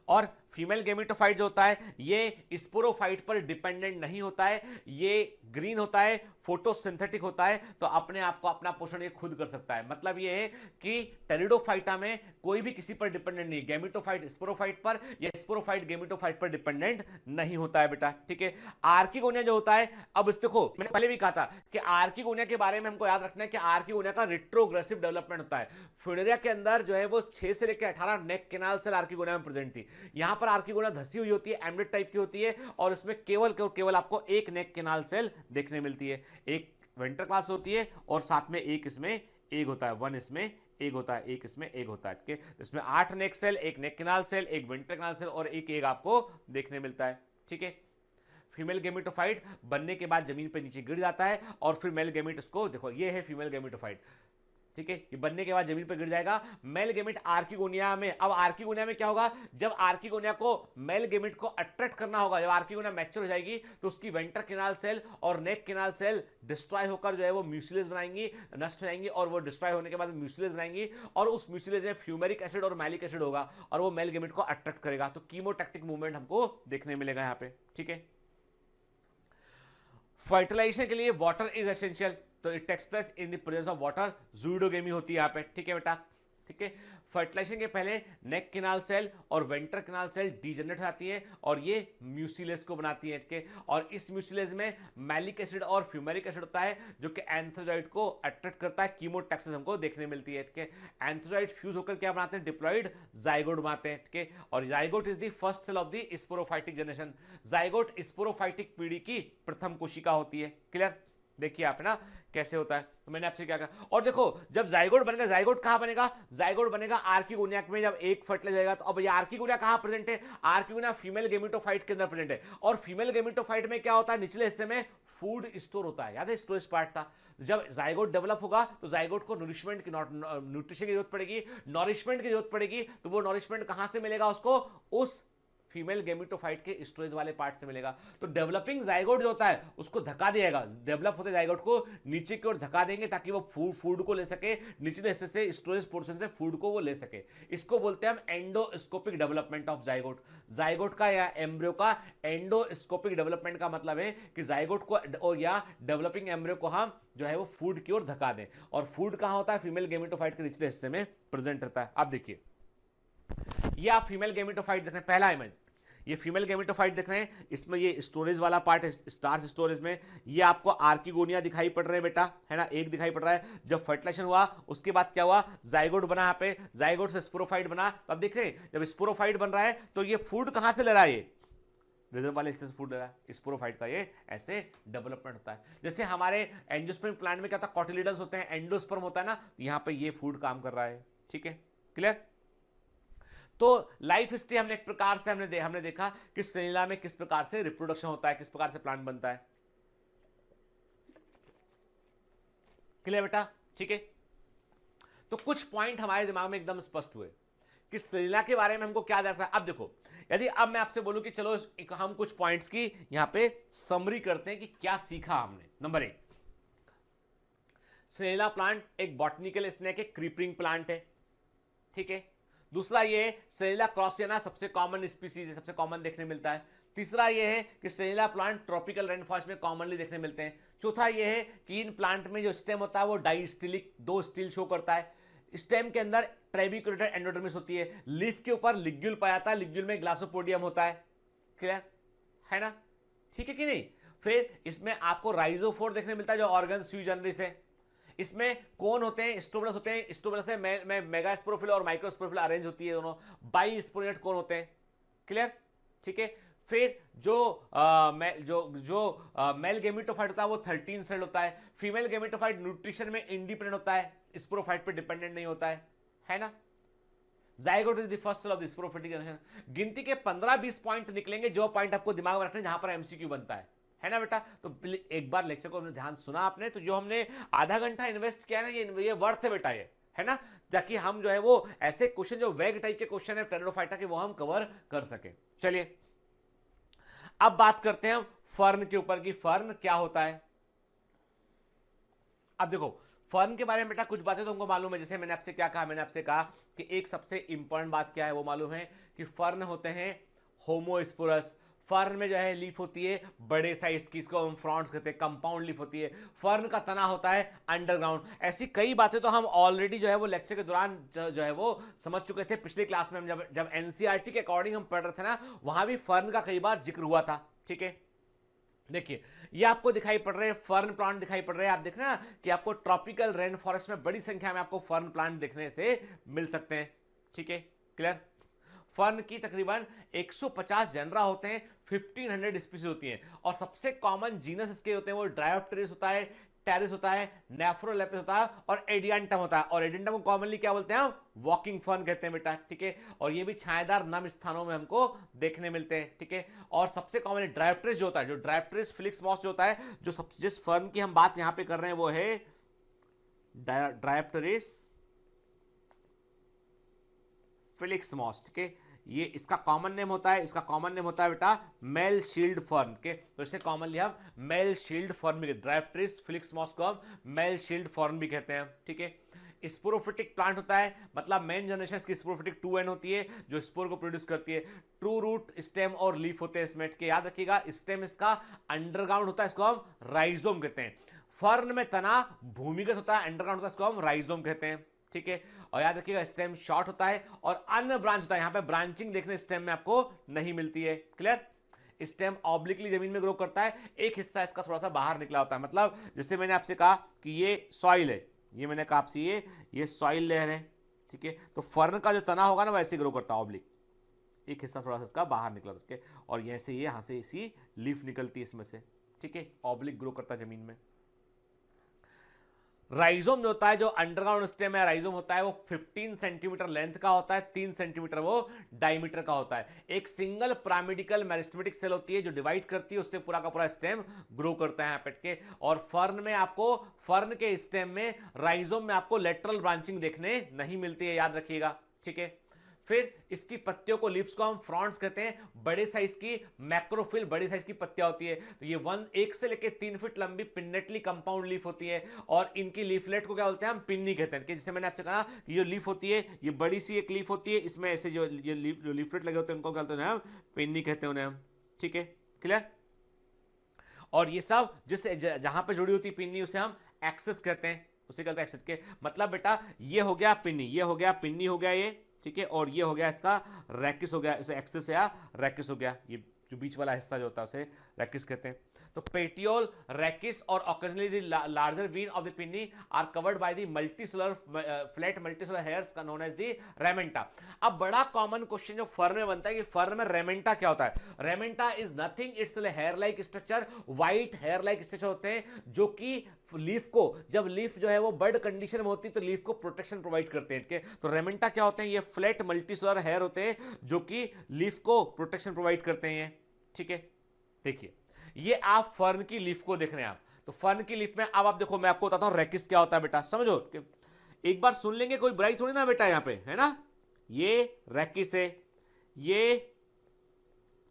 और फीमेल गेमेटोफाइट जो होता है ये स्पोरोफाइट पर डिपेंडेंट नहीं होता है, ये ग्रीन होता है, फोटोसिंथेटिक होता है, तो अपने आप को अपना पोषण ये खुद कर सकता है। मतलब ये है कि टेरिडोफाइटा में कोई भी किसी पर डिपेंडेंट नहीं, गेमेटोफाइट स्पोरोफाइट पर या स्पोरोफाइट गेमेटोफाइट पर डिपेंडेंट नहीं होता है बेटा, ठीक है। आर्किगोनिया जो होता है, अब इस देखो मैंने पहले भी कहा था कि आर्किगोनिया के बारे में हमको याद रखना है कि आर्किगोनिया का रिट्रोग्रेसिव डेवलपमेंट होता है। फ्यूनेरिया के अंदर जो है वो 6 से लेकर 18 नेक कैनाल सेल आर्किगोनिया में प्रेजेंट थी। यहां पर आर्किगोनिया धसी हुई होती है, एमलेट टाइप की होती है, और इसमें केवल आपको एक नेक कैनाल सेल देखने मिलती है। एक वेंट्रल क्लास होती है और साथ में एक इसमें एग होता है, वन इसमें एग होता है, एक इसमें एग होता है, ठीक है। इसमें 8 नेक सेल, एक नेक कैनाल सेल, एक वेंट्रल कैनाल सेल और एक एग आपको देखने मिलता है, ठीक है। फीमेल गेमेटोफाइट बनने के बाद जमीन पे नीचे गिर जाता है और फिर मेल गेमेट उसको देखो, ये है फीमेल गेमेटोफाइट, ठीक है। ये बनने के बाद जमीन पर गिर जाएगा। मेल गेमेट आर्किगोनिया में, अब आर्किगोनिया में क्या होगा, जब आर्किगोनिया को मेल गेमेट को अट्रैक्ट करना होगा, जब आर्किगोनिया मैच्योर हो जाएगी तो उसकी वेंट्रल कैनाल सेल और नेक कैनाल सेल डिस्ट्रॉय होकर जो है वो म्यूसिलेज बनाएंगी, नष्ट हो जाएंगी, और वो डिस्ट्रॉय होने के बाद म्यूसिलेज बनाएंगी और उस म्यूसिलेज में फ्यूमेरिक एसिड और मैलिक एसिड होगा और वो मेल गेमेट को अट्रैक्ट करेगा। तो कीमोटैक्टिक मूवमेंट हमको देखने मिलेगा यहाँ पे, ठीक है। फर्टिलाइजेशन के लिए वाटर इज एसेंशियल, तो it takes place in the presence of water, zoidogamy होती है यहाँ पे, ठीक है बेटा, ठीक है। फर्टिलाइजेशन के पहले नेक कैनाल सेल और वेंट्रल कैनाल सेल डीजनरेट हो जाती है और ये म्यूसिलेज को बनाती है, ठीक है। और इस म्यूसिलेज में मैलिक एसिड और फ्यूमेरिक एसिड होता है जो कि एंथोजॉइड को अट्रैक्ट करता है, कीमोटैक्सिस हमको देखने मिलती है, ठीक है। एंथोजॉइड फ्यूज होकर क्या बनाते हैं, डिप्लॉइड जाइगोट बनाते हैं, ठीक है। और zygote is the first cell of the sporophytic generation. Zygote sporophytic पीढ़ी की प्रथम कोशिका होती है, क्लियर। देखिए आप है ना कैसे होता है, तो मैंने आपसे क्या कहा। और देखो जब जाइगोट बनेगा, जाइगोट कहां बनेगा, जाइगोट बनेगा आर्किगोनिया में, जब एक फर्टिलाइज जाएगा। तो अब ये आर्किगोनिया कहां प्रेजेंट है, आर्किगोनिया फीमेल गेमेटोफाइट के अंदर प्रेजेंट है। और फीमेल गेमेटोफाइट में क्या होता है, निचले हिस्से में फूड स्टोर होता है, याद है स्टोरेज पार्ट था। जब जाइगोट डेवलप होगा तो जाइगोट को नरिशमेंट की, न्यूट्रिशन की जरूरत पड़ेगी, नरिशमेंट की जरूरत पड़ेगी। तो वो नरिशमेंट कहां से मिलेगा उसको, उस फीमेल गेमेटोफाइट के स्टोरेज वाले पार्ट से मिलेगा। तो डेवलपिंग जाइगोट जो होता है उसको धक्का दिएगा, डेवलप होते जाइगोट को नीचे की ओर धक्का देंगे ताकि वो फूड को ले सके, निचले हिस्से से स्टोरेज पोर्शन से फूड को वो ले सके। इसको बोलते हैं हम endoscopic development of zygote. Zygote का या एम्ब्रियो का एंडोस्कोपिक डेवलपमेंट का मतलब है कि जाइगोट को और या डेवलपिंग एम्ब्रियो को हम जो है वो फूड की ओर धक्का दें। और फूड कहां होता है, फीमेल गेमेटोफाइट के निचले हिस्से में प्रेजेंट रहता है। आप देखिए ये आप फीमेल गेमेटोफाइट देख रहे हैं, पहला इमेज ये फीमेल गेमेटोफाइट देख रहे हैं, इसमें ये स्टोरेज वाला पार्ट है, स्टार्च स्टोरेज में। ये आपको आर्किगोनिया दिखाई पड़ रहे हैं बेटा, है ना, एक दिखाई पड़ रहा है। जब फर्टिलाइजेशन हुआ उसके बाद क्या हुआ, जाइगोट बना, यहाँ पे जाइगोट से स्पोरोफाइट बना। तो अब देख रहे हैं जब स्पोरोफाइट बन रहा है तो ये फूड कहां से ले रहा है, ये रिजर्व वाले हिस्से से फूड ले रहा है। स्पोरोफाइट का ये ऐसे डेवलपमेंट होता है। जैसे हमारे एंजियोस्पर्म प्लांट में क्या होता है, कॉटिलिडन्स होते हैं, एंडोस्पर्म होता है ना, यहाँ पे ये फूड काम कर रहा है, ठीक है, क्लियर। तो लाइफ हिस्ट्री हमने एक प्रकार से हमने देखा कि सेलिना में किस प्रकार से रिप्रोडक्शन होता है, किस प्रकार से प्लांट बनता है, क्लियर बेटा, ठीक है। तो कुछ पॉइंट हमारे दिमाग में एकदम स्पष्ट हुए कि सेलिना के बारे में हमको क्या देखना है। अब देखो यदि अब मैं आपसे बोलूं कि चलो हम कुछ पॉइंट्स की यहां पे समरी करते हैं कि क्या सीखा हमने। नंबर 1, सेलिना प्लांट एक बॉटनिकल स्नेक है, क्रीपिंग प्लांट है, ठीक है। दूसरा ये सेलिना क्रॉसियाना सबसे कॉमन स्पीसीज है, सबसे कॉमन देखने मिलता है। तीसरा ये है कि सेलिना प्लांट ट्रॉपिकल रेनफॉरेस्ट में कॉमनली देखने मिलते हैं। चौथा ये है कि इन प्लांट में जो स्टेम होता है वो डाइस्टिलिक 2 स्टील शो करता है। स्टेम के अंदर ट्रेबिकुलेटेड एंडोडर्मिस होती है। लीफ के ऊपर लिग्यूल पाया जाता है, लिग्यूल में ग्लासोपोडियम होता है, क्लियर है ना, ठीक है कि नहीं। फिर इसमें आपको राइजोफोर देखने मिलता है जो ऑर्गन स्यू जनरिस है। इसमें कौन होते हैं, स्टोबलस होते हैं, स्टोबलस में मेगास्पोरोफिल और माइक्रोस्पोरोफिल अरेंज होती है दोनों। बाई स्पोरेट कौन होते हैं, क्लियर, ठीक है। फिर जो मेल गेमेटोफाइट होता है वो 13 सेल होता है। फीमेल गेमेटोफाइट न्यूट्रिशन में इंडिपेंडेंट होता है, स्पोरोफाइट पे डिपेंडेंट नहीं होता है ना। Zygote is the first cell of the sporophytic generation. गिनती के 15-20 पॉइंट निकलेंगे जो पॉइंट आपको दिमाग में रखने जहां पर एमसीक्यू बनता है ना बेटा। तो एक बार लेक्चर को ध्यान सुना आपने, तो जो हमने आधा घंटा इन्वेस्ट किया ना, ये वर्थ है बेटा, ये है ना, ताकि हम जो है वो ऐसे क्वेश्चन जो वेग टाइप के क्वेश्चन है टेरिडोफाइटा के वो हम कवर कर सके। चलिए अब बात करते हैं फर्न के ऊपर कि फर्न क्या होता है। अब देखो फर्न के बारे में बेटा कुछ बातें तो हमको मालूम है, जैसे मैंने आपसे क्या कहा, मैंने आपसे कहा कि एक सबसे इंपॉर्टेंट बात क्या है वो मालूम है कि फर्न होते हैं होमोस्पोरस। फर्न में जो है लीफ होती है बड़े साइज की, इसको हम फ्रॉन्ट्स कहते हैं, कंपाउंड लीफ होती है। फर्न का तना होता है अंडरग्राउंड। ऐसी कई बातें तो हम ऑलरेडी जो है वो लेक्चर के दौरान जो है वो समझ चुके थे। पिछले क्लास में हम जब एनसीईआरटी के अकॉर्डिंग हम पढ़ रहे थे ना, वहां भी फर्न का कई बार जिक्र हुआ था। ठीक है, देखिए ये आपको दिखाई पड़ रहे हैं फर्न प्लांट दिखाई पड़ रहे हैं। आप देख रहे हैं ना कि आपको ट्रॉपिकल रेन फॉरेस्ट में बड़ी संख्या में आपको फर्न प्लांट देखने से मिल सकते हैं। ठीक है, क्लियर। फर्न की तकरीबन 150 जेनरा होते हैं, 1500 स्पीसीज होती हैं, और सबसे कॉमन जीनस इसके होते हैं वो ड्रायोप्टेरिस होता है, टेरिस होता है, नेफ्रोलेपिस होता है और एडियंटम होता है। और एडियंटम को कॉमनली क्या बोलते हैं हम? वॉकिंग फर्न कहते हैं बेटा। ठीक है, और ये भी छायादार नम स्थानों में हमको देखने मिलते हैं। ठीक है, और सबसे कॉमन ड्रायोप्टेरिस जो होता है, जो ड्रायोप्टेरिस फिलिक्स मॉस जो होता है, जो जिस फर्न की हम बात यहां पे कर रहे हैं वो है ड्रायोप्टेरिस फिलिक्स मॉस। ठीक है, ये इसका कॉमन नेम होता है, इसका कॉमन नेम होता है बेटा मेल शील्ड फर्न के। तो इसे कॉमनली हम मेल शील्ड फर्न भी, ड्रायोप्टेरिस फिलिक्स मॉस को हम मेल शील्ड फर्न भी कहते हैं। ठीक है, स्पोरोफिटिक प्लांट होता है, मतलब मेन जनरेशन इसकी स्पोरोफिटिक 2n होती है जो स्पोर को प्रोड्यूस करती है। ट्रू रूट, स्टेम और लीफ होते हैं इसमें के, याद रखिएगा। स्टेम इसका अंडरग्राउंड होता है, इसको हम राइजोम कहते हैं। फर्न में तना भूमिगत होता है, अंडरग्राउंड होता है, इसको हम राइजोम कहते हैं। ठीक है, और याद रखिएगा स्टेम शॉर्ट होता है और अन ब्रांच होता है। यहां पे ब्रांचिंग देखने स्टेम में आपको नहीं मिलती है। क्लियर। स्टेम ऑब्लिकली जमीन में ग्रो करता है, एक हिस्सा इसका थोड़ा सा बाहर निकला होता है। मतलब जैसे मैंने आपसे कहा कि ये सॉइल है, ये मैंने कहा आपसे ये सॉइल लेयर है। ठीक है, तो फर्न का जो तना होगा ना वैसे ग्रो करता है ऑब्लिक, एक हिस्सा थोड़ा सा इसका बाहर निकला उसके, और यहाँ से इसी लीफ निकलती है इसमें से। ठीक है, ऑब्लिक ग्रो करता है जमीन में। राइजोम जो होता है, जो अंडरग्राउंड स्टेम है राइजोम होता है, वो 15 सेंटीमीटर लेंथ का होता है, 3 सेंटीमीटर वो डायमीटर का होता है। एक सिंगल पिरामिडिकल मेरिस्टेमेटिक सेल होती है जो डिवाइड करती है, उससे पूरा का पूरा स्टेम ग्रो करता है पेट के। और फर्न में आपको, फर्न के स्टेम में, राइजोम में आपको लेटरल ब्रांचिंग देखने नहीं मिलती है, याद रखिएगा। ठीक है, फिर इसकी पत्तियों को, लीव्स को हम फ्रॉन्ट्स कहते हैं। बड़े साइज की मैक्रोफिल, बड़ी साइज की पत्तियां होती है। तो ये 1 से लेकर 3 फीट लंबी पिन्नेटली कंपाउंड लीफ होती है, और इनकी लीफलेट को क्या बोलते हैं हम? पिन्नी कहते हैं। कि जैसे मैंने आपसे कहा कि ये लीफ होती है, ये बड़ी सी एक लीफ होती है, इसमें ऐसे जो लीफलेट लगे होते हैं उनको क्या बोलते हैं हम? पिन्नी कहते हैं उन्हें हम। ठीक है, क्लियर। और ये सब जिस जहां पे जुड़ी होती है पिन्नी उसे हम एक्सेस कहते हैं, उसे कहते हैं एक्सेस के। मतलब बेटा ये हो गया पिन्नी, ये हो गया पिन्नी हो गया ये। ठीक है, और ये हो गया इसका रैकिस हो गया, इसे एक्सिस या रैकिस हो गया। ये जो बीच वाला हिस्सा जो होता है उसे रैकिस कहते हैं। तो पेटियोल, रैकिस और occasionally the larger vein of the pinnae are covered by the multicellular flat multicellular hairs known as the ramenta. अब बड़ा कॉमन क्वेश्चन जो फर्न में बनता है कि फर्न में रेमेंटा क्या होता है? Ramenta is nothing, it's hair like structure, white hair like structure होते हैं जो कि लीफ को, जब लीफ जो है वो बर्ड कंडीशन में होती है तो लीफ को प्रोटेक्शन प्रोवाइड करते हैं। तो रेमेंटा क्या होते हैं? ये फ्लैट मल्टीसेलुलर हेयर होते हैं जो कि लीफ को प्रोटेक्शन प्रोवाइड करते हैं। ठीक है, देखिए ये आप फर्न की लीफ को देख रहे हैं आप। तो फर्न की लीफ में अब आप देखो, मैं आपको बताता हूं रैकिस क्या होता है बेटा, समझो। एक बार सुन लेंगे, कोई बुराई थोड़ी ना बेटा, यहां पे है ना। ये रैकिस है, ये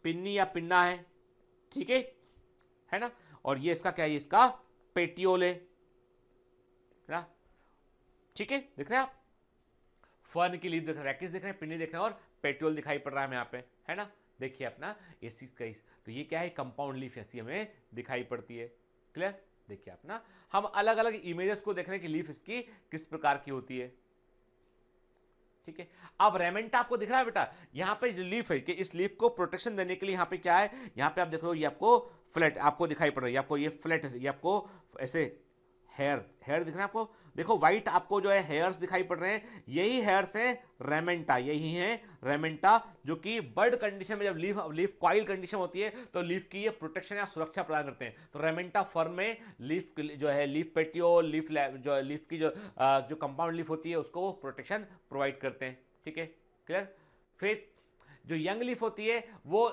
पिन्नी या पिन्ना है। ठीक है ना। और ये इसका क्या है? इसका पेटियोल है ना। ठीक है, देख रहे हैं आप, फर्न की लीफ देख रहे हैं, रैकिस देख रहे हैं, पिन्नी देख रहे हैं, और पेटियोल दिखाई पड़ रहा है यहाँ पे, है ना। देखिए अपना इसी का, तो ये क्या है? कंपाउंड लीफ ऐसी हमें दिखाई पड़ती है। क्लियर। देखिए अपना, हम अलग अलग इमेजेस को देख रहे हैं कि लीफ इसकी किस प्रकार की होती है। ठीक है, अब रेमेंटा आपको दिख रहा है बेटा, यहां पे जो लीफ है कि इस लीफ को प्रोटेक्शन देने के लिए यहां पे क्या है? यहां पे आप देख रहे हो, ये आपको फ्लैट आपको दिखाई पड़ रहा है, आपको ये फ्लैट, ये आपको ऐसे हेयर दिख रहा है आपको। देखो व्हाइट आपको जो है हेयर्स दिखाई पड़ रहे हैं, यही हेयर्स हैं रेमेंटा, यही है रेमेंटा, जो कि बर्ड कंडीशन में जब लीफ कॉइल कंडीशन होती है तो लीफ की ये प्रोटेक्शन या सुरक्षा प्रदान करते हैं। तो रेमेंटा फर्न में लीफ जो है, लीफ पेटियोल, लीफ की जो कंपाउंड लीफ होती है उसको वो प्रोटेक्शन प्रोवाइड करते हैं। ठीक है, क्लियर। फिर जो यंग लीफ होती है वो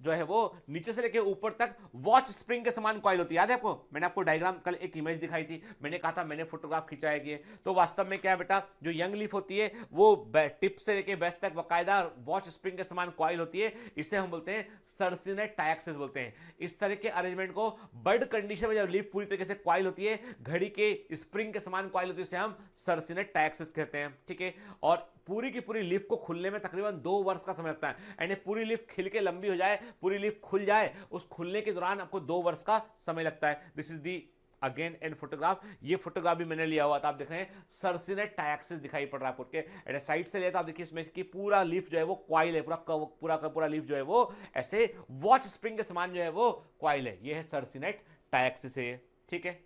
जो है वो नीचे से लेके ऊपर तक वॉच स्प्रिंग के समान कॉइल होती है। याद है आपको, मैंने आपको डायग्राम कल एक इमेज दिखाई थी, मैंने कहा था मैंने फोटोग्राफ खिंचाया कि तो वास्तव में क्या है बेटा, जो यंग लीफ होती है वो टिप से लेके बेस तक बकायदा वॉच स्प्रिंग के समान कॉइल होती है, इसे हम बोलते हैं सर्सिनेट टायक्सिस बोलते हैं। इस तरह के अरेंजमेंट को बर्ड कंडीशन में जब लीफ पूरी तरीके से कॉइल होती है, घड़ी के स्प्रिंग के समान कॉइल होती है, उसे हम सर्सिनेट टायक्सिस कहते हैं, ठीक है। और पूरी की पूरी लीफ को खुलने में तकरीबन 2 वर्ष का समय लगता है, यानी पूरी लीफ खिल के लंबी हो जाए, पूरी लीफ खुल जाए, उस खुलने के दौरान आपको 2 वर्ष का समय लगता है। This is the again an photograph, ये फोटोग्राफ भी मैंने लिया हुआ था, आप देख रहे हैं सर्सिनेट टायक्सिस दिखाई पड़ रहा है आपको के साइड से लेता, आप देखिए इसमें की पूरा लीफ जो है वो कॉइल है, पूरा लीफ जो है वो ऐसे वॉच स्प्रिंग के समान जो है वो कॉइल है, ये है सर्सिनेट टायक्सिस है, ठीक है,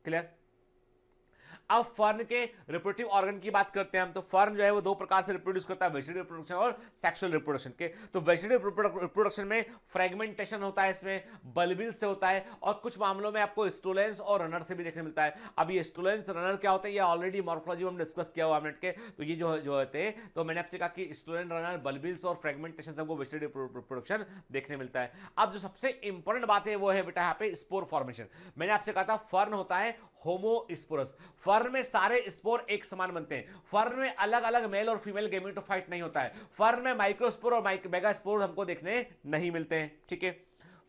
क्लियर। अब फर्न के रिप्रोडक्टिव ऑर्गन की बात करते हैं हम, तो फर्न जो है वो 2 प्रकार से रिप्रोड्यूस करता है, वेजिटेटिव रिप्रोडक्शन और सेक्सुअल रिप्रोडक्शन के। तो वेजिटेटिव रिप्रोडक्शन में फ्रेगमेंटेशन होता है, इसमें बल्बिल से होता है, और कुछ मामलों में आपको स्टोलेंस और रनर से भी देखने मिलता है। अब ये स्टोलेंस रनर क्या होते हैं, ये ऑलरेडी मॉर्फोलॉजी में हम डिस्कस किया हुआ मिनट के, तो ये जो होते हैं, तो मैंने आपसे कहा कि स्टोलेंस, रनर, बल्बिल्स और फ्रेगमेंटेशन से हमको वेजिटेटिव रिप्रोडक्शन देखने मिलता है। अब जो सबसे इंपॉर्टेंट बात है वो है बेटा यहाँ पे स्पोर फॉर्मेशन। मैंने आपसे कहा था फर्न होता है होमोस्पोरस, फर्न में सारे स्पोर एक समान बनते हैं, फर्न में अलग अलग मेल और फीमेल गेमेटोफाइट नहीं होता है, फर्न में माइक्रोस्पोर और मेगास्पोर हमको देखने नहीं मिलते हैं, ठीक है।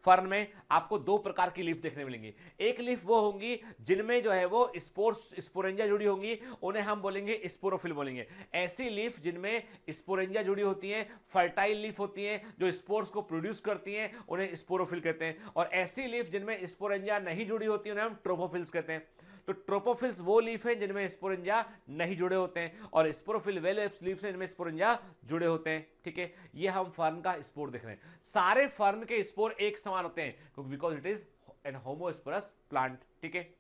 फर्न में आपको 2 प्रकार की लीफ देखने मिलेंगी, एक लीफ वो होंगी जिनमें जो है वो स्पोरेंजा जुड़ी होंगी, उन्हें हम बोलेंगे स्पोरोफिल बोलेंगे। ऐसी लीफ जिनमें स्पोरेंजा जुड़ी होती हैं, फर्टाइल लीफ होती हैं, जो स्पोर्स को प्रोड्यूस करती हैं, उन्हें स्पोरोफिल कहते हैं। और ऐसी लीफ जिनमें स्पोरेंजा नहीं जुड़ी होती उन्हें हम ट्रोपोफिल्स कहते हैं। तो ट्रोपोफिल्स वो लीफ है जिनमें स्पोरेंजा नहीं जुड़े होते हैं, और स्पोरोफिल वे लीफ है जिनमें स्पोरेंजा जुड़े होते हैं, ठीक है। ये हम फर्न का स्पोर देख रहे हैं। सारे फर्न के स्पोर एक समान होते हैं because it is an homosporous plant, ठीक है।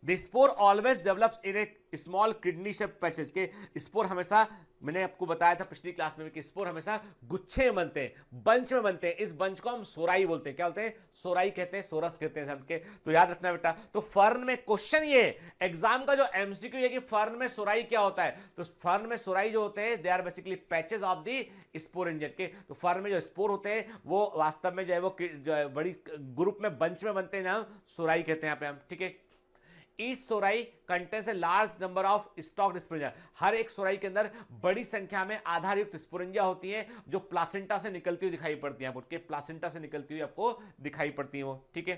The spore always develops in a small kidney shaped patches, के स्पोर हमेशा, मैंने आपको बताया था पिछली क्लास में कि स्पोर हमेशा गुच्छे में बनते हैं, बंच में बनते हैं। इस बंच को हम सोराई बोलते हैं, क्या बोलते हैं, सोराई कहते हैं, सोरस कहते हैं सबके, तो याद रखना बेटा। तो फर्न में क्वेश्चन ये एग्जाम का जो एमसीक्यू है कि फर्न में सोराई क्या होता है, तो फर्न में सोराई जो होते हैं they are basically patches of the sporangia के। तो फर्न में जो स्पोर होते हैं वो वास्तव में जो है वो बड़ी ग्रुप में बंच में बनते हैं, ना सोराई कहते हैं यहाँ पे हम, ठीक है। Each sori contains a large number of stalked sporangia, हर एक सोराई के अंदर बड़ी संख्या में आधारयुक्त स्पोरेंजा होती हैं जो प्लासेंटा से निकलती हुई दिखाई पड़ती हैं, आपको प्लासेंटा से निकलती हुई आपको दिखाई पड़ती हैं वो, ठीक है।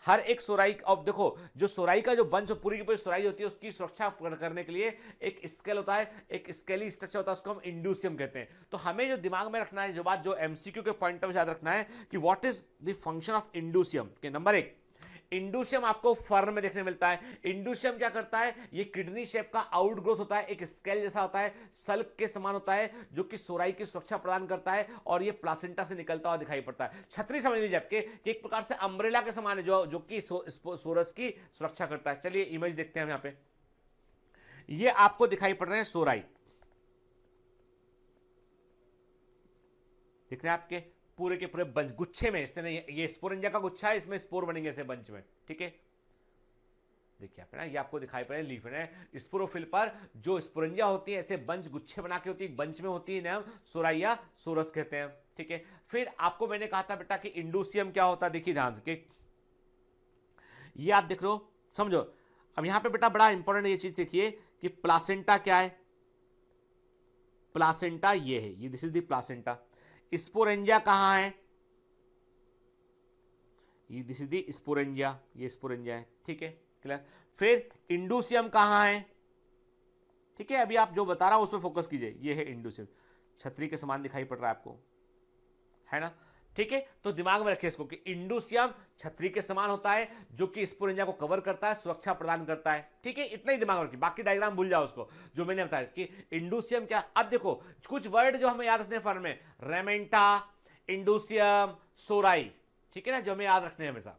हर एक सोराई, अब देखो जो सोराई का जो बंच पूरी की पूरी सोराई होती है उसकी सुरक्षा करने के लिए एक स्केल होता है, एक स्केली स्ट्रक्चर होता है, उसको हम इंड्यूसियम कहते हैं। तो हमें जो दिमाग में रखना है, जो बात जो एमसीक्यू के पॉइंट ऑफ याद रखना है कि what is the function of indusium के। नंबर 1, इंडूसियम आपको फर्न में देखने मिलता है। इंडूसियम क्या करता है, ये किडनी शेप का आउट ग्रोथ होता है, एक स्केल जैसा होता है, सल्क के समान होता है, जो कि सोराई की सुरक्षा प्रदान करता है, और ये प्लासेंटा से निकलता हुआ दिखाई पड़ता है। छतरी समझ लीजिए आपके कि एक प्रकार से अम्ब्रेला के समान है जो कि सोरस की सुरक्षा करता है। चलिए इमेज देखते हैं हम यहाँ पे, ये आपको दिखाई पड़ रहे हैं सोराई, दिख रहे हैं आपके पूरे के पूरे बंच गुच्छे में, इससे नहीं, ये स्पोरेंजा का गुच्छा है, इसमें स्पोर बनेंगे ऐसे बंच में, ठीक है। देखिए आप ना, ये आपको दिखाई पड़े लीफ है, स्पोरोफिल पर जो स्पोरेंजा होती है ऐसे बंच गुच्छे बना के होती है, बंच में होती है, नाम सोराइया सोरस कहते हैं, ठीक है। फिर आपको मैंने कहा था बेटा कि इंडूसियम क्या होता है, देखिए ध्यान से, ये आप देख लो, समझो। अब यहां पे बेटा बड़ा इंपॉर्टेंट ये चीज देखिए कि प्लासेंटा क्या है, प्लासेंटा ये है, ये दिस इज द प्लासेंटा। स्पोरेंजा कहां है, ये दिस इज द स्पोरेंजा, ये स्पोरेंजा है, ठीक है, क्लियर। फिर इंडूसियम कहां है, ठीक है, अभी आप जो बता रहा हूं उसमें फोकस कीजिए, ये है इंडूसियम, छतरी के समान दिखाई पड़ रहा है आपको, है ना, ठीक है। तो दिमाग में रखिए इसको कि इंडूसियम छतरी के समान होता है जो कि स्पोरेंजा को कवर करता है, सुरक्षा प्रदान करता है, ठीक है, इतना ही दिमाग में रखिए, बाकी डायग्राम भूल जाओ उसको जो मैंने बताया कि इंडूसियम क्या। अब देखो कुछ वर्ड जो हमें याद रखने हैं फर्न में, रेमेंटा, इंडूसियम, सोराई, ठीक है ना, जो हमें याद रखने हैं हमेशा,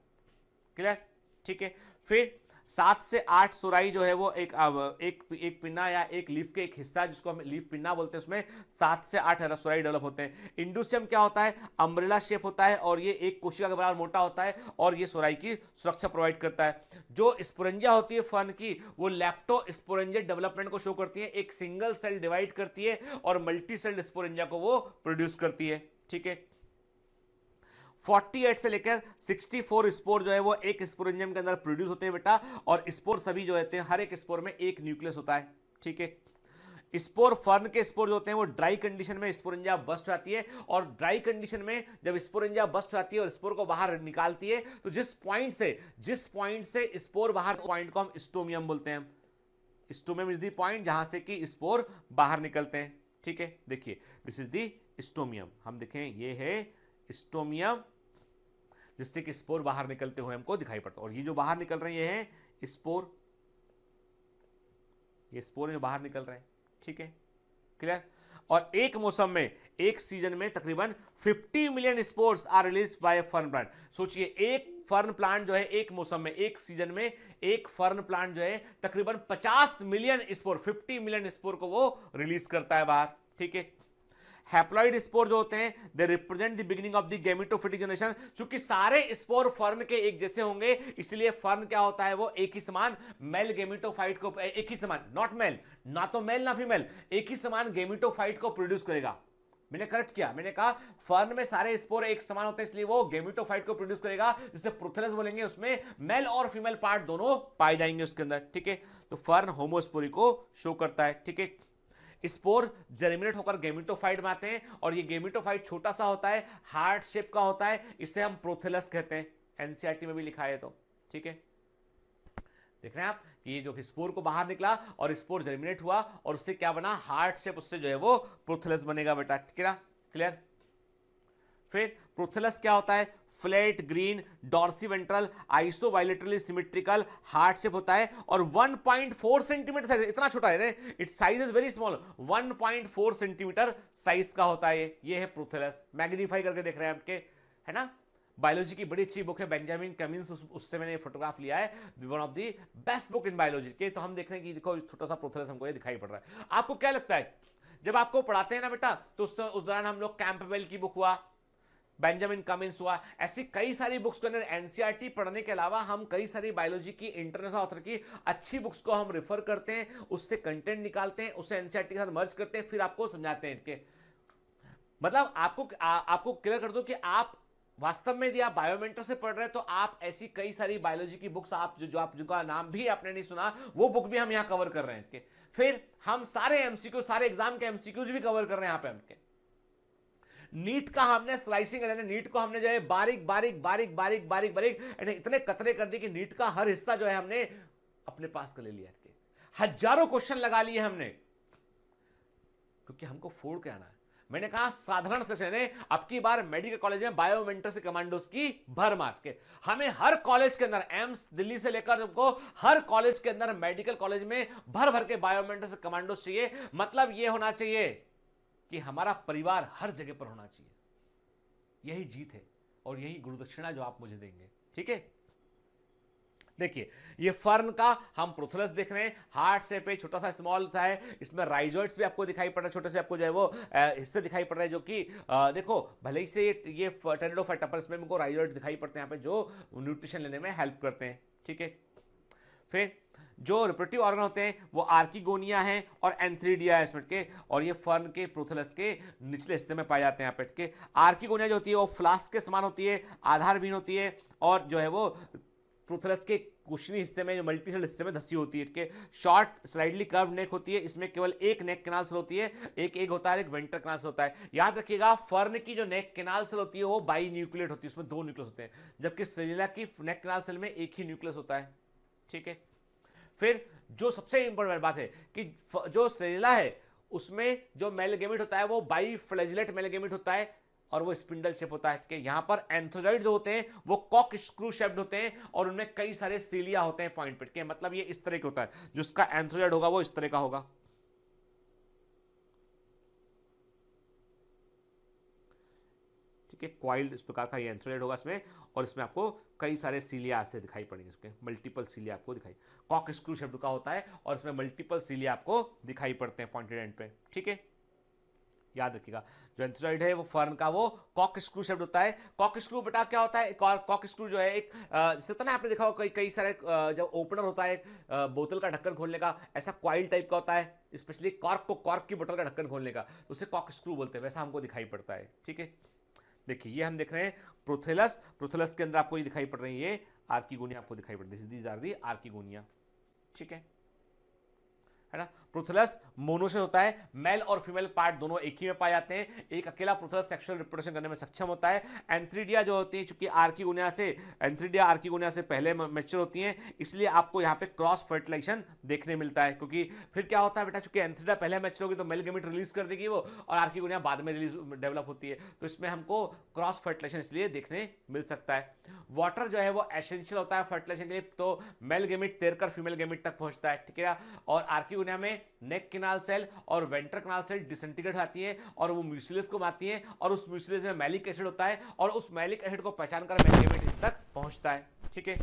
क्लियर, ठीक है। फिर 7 से 8 सोराई जो है वो एक पिन्ना या एक लीफ के एक हिस्सा जिसको हम लीफ पिन्ना बोलते हैं, उसमें 7 से 8 सोराई डेवलप होते हैं। इंडूसियम क्या होता है, अम्ब्रेला शेप होता है, और ये एक कोशिका के बराबर मोटा होता है, और ये सोराई की सुरक्षा प्रोवाइड करता है। जो स्पोरेंजा होती है फर्न की, वो लैप्टो स्पोरेंजियट डेवलपमेंट को शो करती है, एक सिंगल सेल डिवाइड करती है और मल्टी सेल्ड स्पोरेंजा को वो प्रोड्यूस करती है, ठीक है। 48 से लेकर 64 स्पोर जो है वो एक स्पोरेंजियम के अंदर प्रोड्यूस होते हैं बेटा, और स्पोर सभी जो होते हैं हर एक स्पोर में एक न्यूक्लियस होता है, ठीक है। स्पोर, फर्न के स्पोर जो होते हैं वो ड्राई कंडीशन में स्पोरेंजिया बस्ट हो जाती है, और ड्राई कंडीशन में जब स्पोरेंजिया बस्ट हो जाती है और स्पोर को बाहर निकालती है, तो जिस पॉइंट से स्पोर बाहर, पॉइंट को हम स्टोमियम बोलते हैं। स्टोमियम इज द पॉइंट जहां से कि स्पोर बाहर निकलते हैं, ठीक है। देखिए दिस इज द स्टोमियम, हम देखें ये है स्टोमियम, जिससे कि स्पोर बाहर निकलते हुए हमको दिखाई पड़ता है। और ये जो बाहर निकल रहे हैं ये हैं स्पोर, ये स्पोर जो बाहर निकल रहे हैं, ठीक है, क्लियर। और एक मौसम में, एक सीजन में तकरीबन 50 million spores are release by fern plant. सोचिए एक फर्न प्लांट जो है एक मौसम में, एक सीजन में एक फर्न प्लांट जो है तकरीबन 50 मिलियन स्पोर, 50 मिलियन स्पोर को वो रिलीज करता है बाहर, ठीक है। हैप्लॉइड स्पोर जो होते हैं they represent the beginning of the gametophytic generation. चूंकि सारे स्पोर फर्न के एक जैसे होंगे, इसलिए फर्न क्या होता है, वो एक ही समान मेल गैमेटोफाइट को, एक ही समान, नॉट मेल, ना तो मेल ना फीमेल, एक ही समान गैमेटोफाइट को प्रोड्यूस करेगा। मैंने करेक्ट किया, मैंने कहा फर्न में सारे स्पोर एक समान होते हैं, इसलिए वो गैमेटोफाइट को प्रोड्यूस करेगा, जिसे प्रोथेलस बोलेंगे। उसमें मेल और फीमेल पार्ट दोनों पाए जाएंगे उसके अंदर, ठीक है। तो फर्न होमोस्पोरी को शो करता है, ठीक है। स्पोर जर्मिनेट होकर गैमेटोफाइट में आते हैं, और ये गैमेटोफाइट छोटा सा होता है, हार्ट शेप का होता है, इसे हम प्रोथेलस कहते हैं। एनसीईआरटी में भी लिखा है, तो ठीक है। देख रहे हैं आप कि ये जो स्पोर को बाहर निकला और स्पोर जर्मिनेट हुआ, और उससे क्या बना, हार्ट शेप, उससे जो है वो प्रोथेलस बनेगा बेटा, ठीक है ना, क्लियर। फिर प्रोथेलस क्या होता है, flat green dorsiventral isobilaterally symmetrical heart shape होता है, और 1.4 सेंटीमीटर साइज, इतना छोटा है, its size is very small, 1.4 centimetre size का होता है ये है प्रोथेलस। मैग्नीफाई करके देख रहे हैं आपके, है ना। बायोलॉजी की बड़ी अच्छी बुक है, बेंजामिन कमिंस, उससे मैंने फोटोग्राफ लिया है, one of the best book in biology के। तो हम देख रहे हैं कि देखो छोटा सा प्रोथेलस हमको ये दिखाई पड़ रहा है। आपको क्या लगता है जब आपको पढ़ाते हैं ना बेटा, तो उस दौरान हम लोग कैंपबेल की बुक हुआ, बेंजामिन कमिंस हुआ, ऐसी कई सारी बुक्स के अंदर एनसीईआरटी पढ़ने के अलावा हम कई सारी बायोलॉजी की इंटरनेशनल ऑथर की अच्छी बुक्स को हम रेफर करते हैं, उससे कंटेंट निकालते हैं, उसे एनसीईआरटी के साथ मर्ज करते हैं, फिर आपको समझाते हैं इनके। मतलब आपको क्लियर कर दो कि आप वास्तव में यदि आप बायोमेंटर से पढ़ रहे हैं, तो आप ऐसी कई सारी बायोलॉजी की बुक्स, आप जो आप जिनका नाम भी आपने नहीं सुना, वो बुक भी हम यहां कवर कर रहे हैं इनके। फिर हम सारे एमसीक्यू, सारे एग्जाम के एमसीक्यूज भी कवर कर रहे हैं यहां पे हमके। नीट का हमने स्लाइसिंग, नीट को हमने जो है बारीक बारीक बारीक बारीक बारीक बारीक इतने कतरे कर दिए कि नीट का हर हिस्सा जो है हमने अपने पास कर ले लिया। हजारों क्वेश्चन लगा लिए हमने, क्योंकि हमको फोड़ के आना है। मैंने कहा साधारण सेक्शन है, अब की बार मेडिकल कॉलेज में बायोमेंटर से कमांडोज की भर मार के हमें हर कॉलेज के अंदर, एम्स दिल्ली से लेकर तुमको हर कॉलेज के अंदर, मेडिकल कॉलेज में भर भर के बायोमेंटर से कमांडोज चाहिए। मतलब यह होना चाहिए कि हमारा परिवार हर जगह पर होना चाहिए। यही जीत है और यही गुरुदक्षिणा जो आप मुझे देंगे, ठीक है। देखिए ये फर्न का हम प्रोथेलस देख रहे हैं, हार्ट शेप है, छोटा सा स्मॉल सा है, इसमें राइजोइड्स भी आपको दिखाई पड़ रहा है, छोटे से आपको जो है वो हिस्से दिखाई पड़ रहे हैं, जो कि देखो भले ही से ये टेरिडोफाइटा पर इसमें हमको राइजोइड दिखाई पड़ते हैं यहाँ पे, जो न्यूट्रिशन लेने में हेल्प करते हैं, ठीक है। फिर जो रिप्रोडक्टिव ऑर्गन होते हैं वो आर्किगोनिया है और एंथ्रीडिया है इसमें के, और ये फर्न के प्रोथेलस के निचले हिस्से में पाए जाते हैं यहाँ पे के। आर्किगोनिया जो होती है वो फ्लास्क के समान होती है, आधारहीन होती है, और जो है वो प्रोथेलस के कुशनी हिस्से में, जो मल्टीसेल हिस्से में धसी होती है। के शॉर्ट स्लाइडली कर्व नेक होती है, इसमें केवल एक नेक कैनाल सेल होती है, एक एग होता है, एक वेंटर कैनाल सेल होता है। याद रखिएगा फर्न की जो नेक कैनाल सेल होती है वो बाई न्यूक्लिएट होती है, उसमें 2 न्यूक्लियस होते हैं, जबकि सेलिला की नेक कैनाल सेल में एक ही न्यूक्लियस होता है, ठीक है। फिर जो सबसे इंपॉर्टेंट बात है कि जो सेलिला है उसमें जो मेल गैमेट होता है वो बाई फ्लैजिलेट मेल गैमेट होता है, और वो स्पिंडल शेप होता है। कि यहां पर एंथोजॉइड जो होते हैं वो कॉक स्क्रू शेप्ड होते हैं, और उनमें कई सारे सीलिया होते हैं पॉइंट पे के, मतलब ये इस तरह का होता है, जिसका एंथोजॉइड होगा वो इस तरह का होगा, ठीक है। क्वाइल्ड इस प्रकार का ये एंथोजॉइड होगा इसमें, और इसमें आपको कई सारे सीलिया ऐसे दिखाई पड़ेंगे, इसके मल्टीपल सीलिया आपको दिखाई, कॉक स्क्रू शेप्ड का होता है, और इसमें मल्टीपल सीलिया आपको दिखाई पड़ते हैं पॉइंटेड एंड पे, ठीक है। याद रखिएगा जो एंथोजॉइड है वो फर्न का वो कॉक स्क्रू शेप्ड होता है। कॉक स्क्रू बेटा क्या होता है, कॉक स्क्रू जो है एक जैसे तो ना आपने देखा होगा कई सारे जब ओपनर होता है बोतल का ढक्कन खोलने का, ऐसा क्वाइल टाइप का होता है, स्पेशली कॉर्क की बोतल का ढक्कन खोलने का, तो उसे कॉक स्क्रू बोलते हैं, वैसा हमको दिखाई पड़ता है, ठीक है। देखिए ये हम देख रहे हैं प्रोथेलस, प्रोथेलस के अंदर आपको ये दिखाई पड़ रही है आर्किगोनिया, आपको दिखाई पड़ रही है, दीज आर दी आर्किगोनिया, ठीक है ना। प्रोथेलस मोनो से होता है, मेल और फीमेल पार्ट दोनों एक ही में पाए जाते हैं, एक अकेला प्रोथेलस सेक्सुअल रिप्रोडक्शन करने में सक्षम होता है। एंथ्रीडिया जो होती है, चूंकि आर्किगोनिया से, एंथ्रीडिया आर्किगोनिया से पहले मैच्योर होती हैं, इसलिए आपको यहाँ पे क्रॉस फर्टिलाइजेशन देखने मिलता है, क्योंकि फिर क्या होता है बेटा, चूंकि एंथ्रीडिया पहले मैच्योर होगी तो मेल गैमेट रिलीज कर देगी वो, और आर्किगोनिया बाद में रिलीज डेवलप होती है, तो इसमें हमको क्रॉस फर्टिलाइजेशन इसलिए देखने मिल सकता है। वाटर जो है वो एसेंशियल होता है फर्टिलाइजेशन के लिए, तो मेल गैमेट तैरकर फीमेल गैमेट तक पहुंचता है, ठीक है। और आर्किगोनिया में नेक किनाल सेल और वेंट्रल किनाल सेल डिसइंटीग्रेट आती है और वो म्यूसिलस को मारती है, और उस म्यूसिलस में मैलिक एसिड होता है, और उस मैलिक एसिड को पहचान कर मेल गैमेट इस तक पहुंचता है, ठीक है,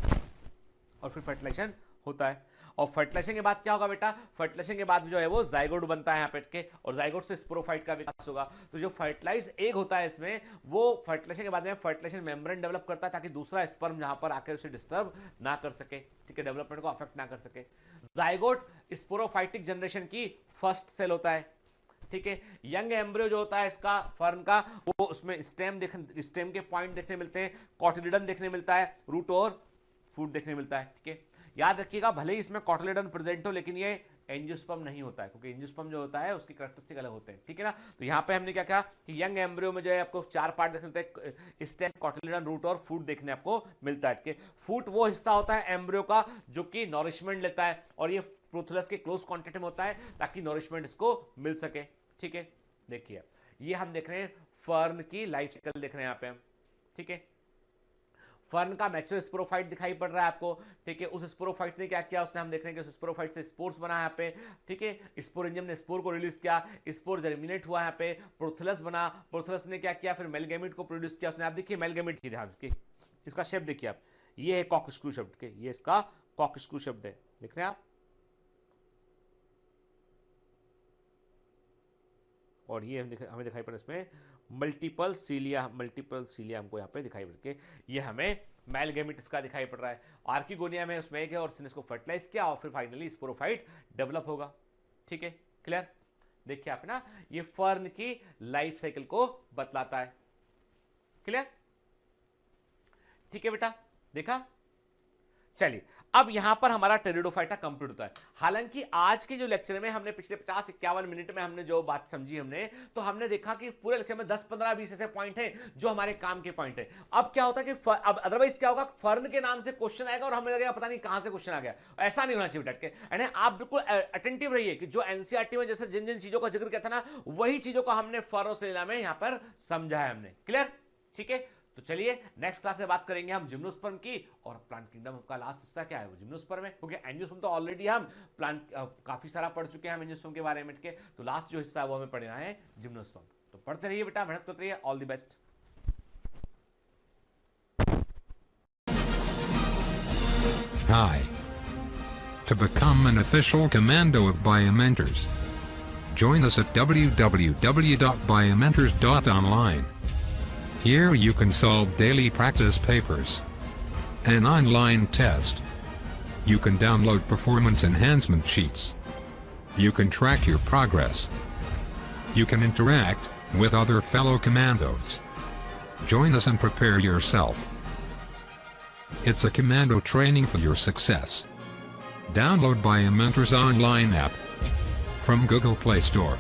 और फिर फर्टिलाइजेशन होता है। और फर्टिलाइजेशन के बाद क्या होगा बेटा, फर्टिलाइजेशन के बाद जो है वो जाइगोट बनता है यहाँ पे के, और जाइगोट से स्पोरोफाइट का विकास होगा। तो जो फर्टिलाइज एग होता है इसमें, वो फर्टिलाइजेशन के बाद में फर्टिलाइजेशन मेम्ब्रेन डेवलप करता है, ताकि दूसरा स्पर्म जहां पर आकर उसे डिस्टर्ब ना कर सके, ठीक है, डेवलपमेंट को अफेक्ट ना कर सके। जाइगोट स्पोरोफाइटिक जनरेशन की फर्स्ट सेल होता है, ठीक है। यंग एम्ब्रियो जो होता है इसका, फर्न का, वो उसमें स्टेम के पॉइंट देखने मिलते हैं, कॉटिलिडन देखने मिलता है, रूट और फूट देखने मिलता है, ठीक है। याद रखिएगा, भले ही इसमें कॉटिलिडन प्रेजेंट हो, लेकिन ये एंजियोस्पर्म नहीं होता है, क्योंकि एंजियोस्पर्म जो होता है उसकी कैरेक्टरिस्टिक अलग होते हैं, ठीक है ना। तो यहाँ पे हमने क्या कहा कि यंग एम्ब्रियो में जो है आपको 4 पार्ट देखने मिलते हैं, स्टेम, कॉटिलिडन, रूट और फूट देखने आपको मिलता है, ठीक है। फूट वो हिस्सा होता है एम्ब्रियो का जो कि नॉरिशमेंट लेता है, और ये प्रोथेलस के क्लोज कॉन्टेक्ट में होता है, ताकि नॉरिशमेंट इसको मिल सके, ठीक है। देखिए ये हम देख रहे हैं फर्न की लाइफ साइकिल देख रहे हैं यहाँ पे हम, ठीक है। फर्न का मैच्योर स्पोरोफाइट दिखाई पड़ रहा है आपको, ठीक है। उस स्पोरोफाइट ने क्या किया, उसने, हम देख रहे हैं कि उस स्पोरोफाइट से स्पोर्स बना यहाँ पे, ठीक है। स्पोरेंजियम ने स्पोर को रिलीज किया, स्पोर जर्मिनेट हुआ यहाँ पे, प्रोथेलस बना, प्रोथेलस ने क्या किया, फिर मेल गैमेट को प्रोड्यूस किया उसने। आप देखिए मेल गैमेट की ध्यान से, इसका शेप देखिए आप, ये है कॉकस्क्रू शब्द के, ये इसका कॉकस्क्रू शब्द है, देख रहे हैं आप, और ये हमें दिखाई पड़ इसमें मल्टीपल सीलिया हमको यहाँ पे दिखाई पड़ के, ये हमें मेल गैमेट इसका दिखाई पड़ रहा है। आर्किगोनिया में उसमें एक है, और उसने इसको फर्टिलाइज किया, और फिर फाइनली स्पोरोफाइट डेवलप होगा, ठीक है, क्लियर। देखिए आप ना, ये फर्न की लाइफ साइकिल को बतलाता है, क्लियर, ठीक है बेटा, देखा। चलिए अब यहां पर हमारा टेरिडोफाइटा कंप्लीट होता है। हालांकि आज के जो लेक्चर में हमने पिछले 50-51 मिनट में हमने जो बात समझी हमने, तो हमने देखा कि पूरे लेक्चर में 10, 15, 20 ऐसे पॉइंट हैं जो हमारे काम के पॉइंट हैं। अब क्या होता है कि अब अदरवाइज क्या होगा, फर्न के नाम से क्वेश्चन आएगा और हमें लगेगा पता नहीं कहां से क्वेश्चन आ गया। ऐसा नहीं होना चाहिए बेटा के, आप बिल्कुल अटेंटिव रहिए कि जो एनसीईआरटी में जैसे जिन जिन चीजों का जिक्र किया था ना, वही चीजों को हमने फर्न से में यहां पर समझा है हमने, क्लियर, ठीक है। तो चलिए नेक्स्ट क्लास में बात करेंगे हम जिम्नोस्पर्म की, और प्लांट किंगडम का लास्ट हिस्सा क्या है वो जिम्नोस्पर्म है, क्योंकि एंजियोस्पर्म तो ऑलरेडी हम प्लांट काफी सारा पढ़ चुके हैं हम एंजियोस्पर्म के बारे में, के तो लास्ट जो हिस्सा है वो हमें पढ़ना है जिम्नोस्पर्म। तो पढ़ते रहिए बेटा, मेहनत करते रहिए, all the best. Hi. To become an official commando of Biomentors, join us at www.biomentors.online. Here you can solve daily practice papers, an online test. You can download performance enhancement sheets. You can track your progress. You can interact with other fellow commandos. Join us and prepare yourself. It's a commando training for your success. Download Biomentors online app from Google Play Store.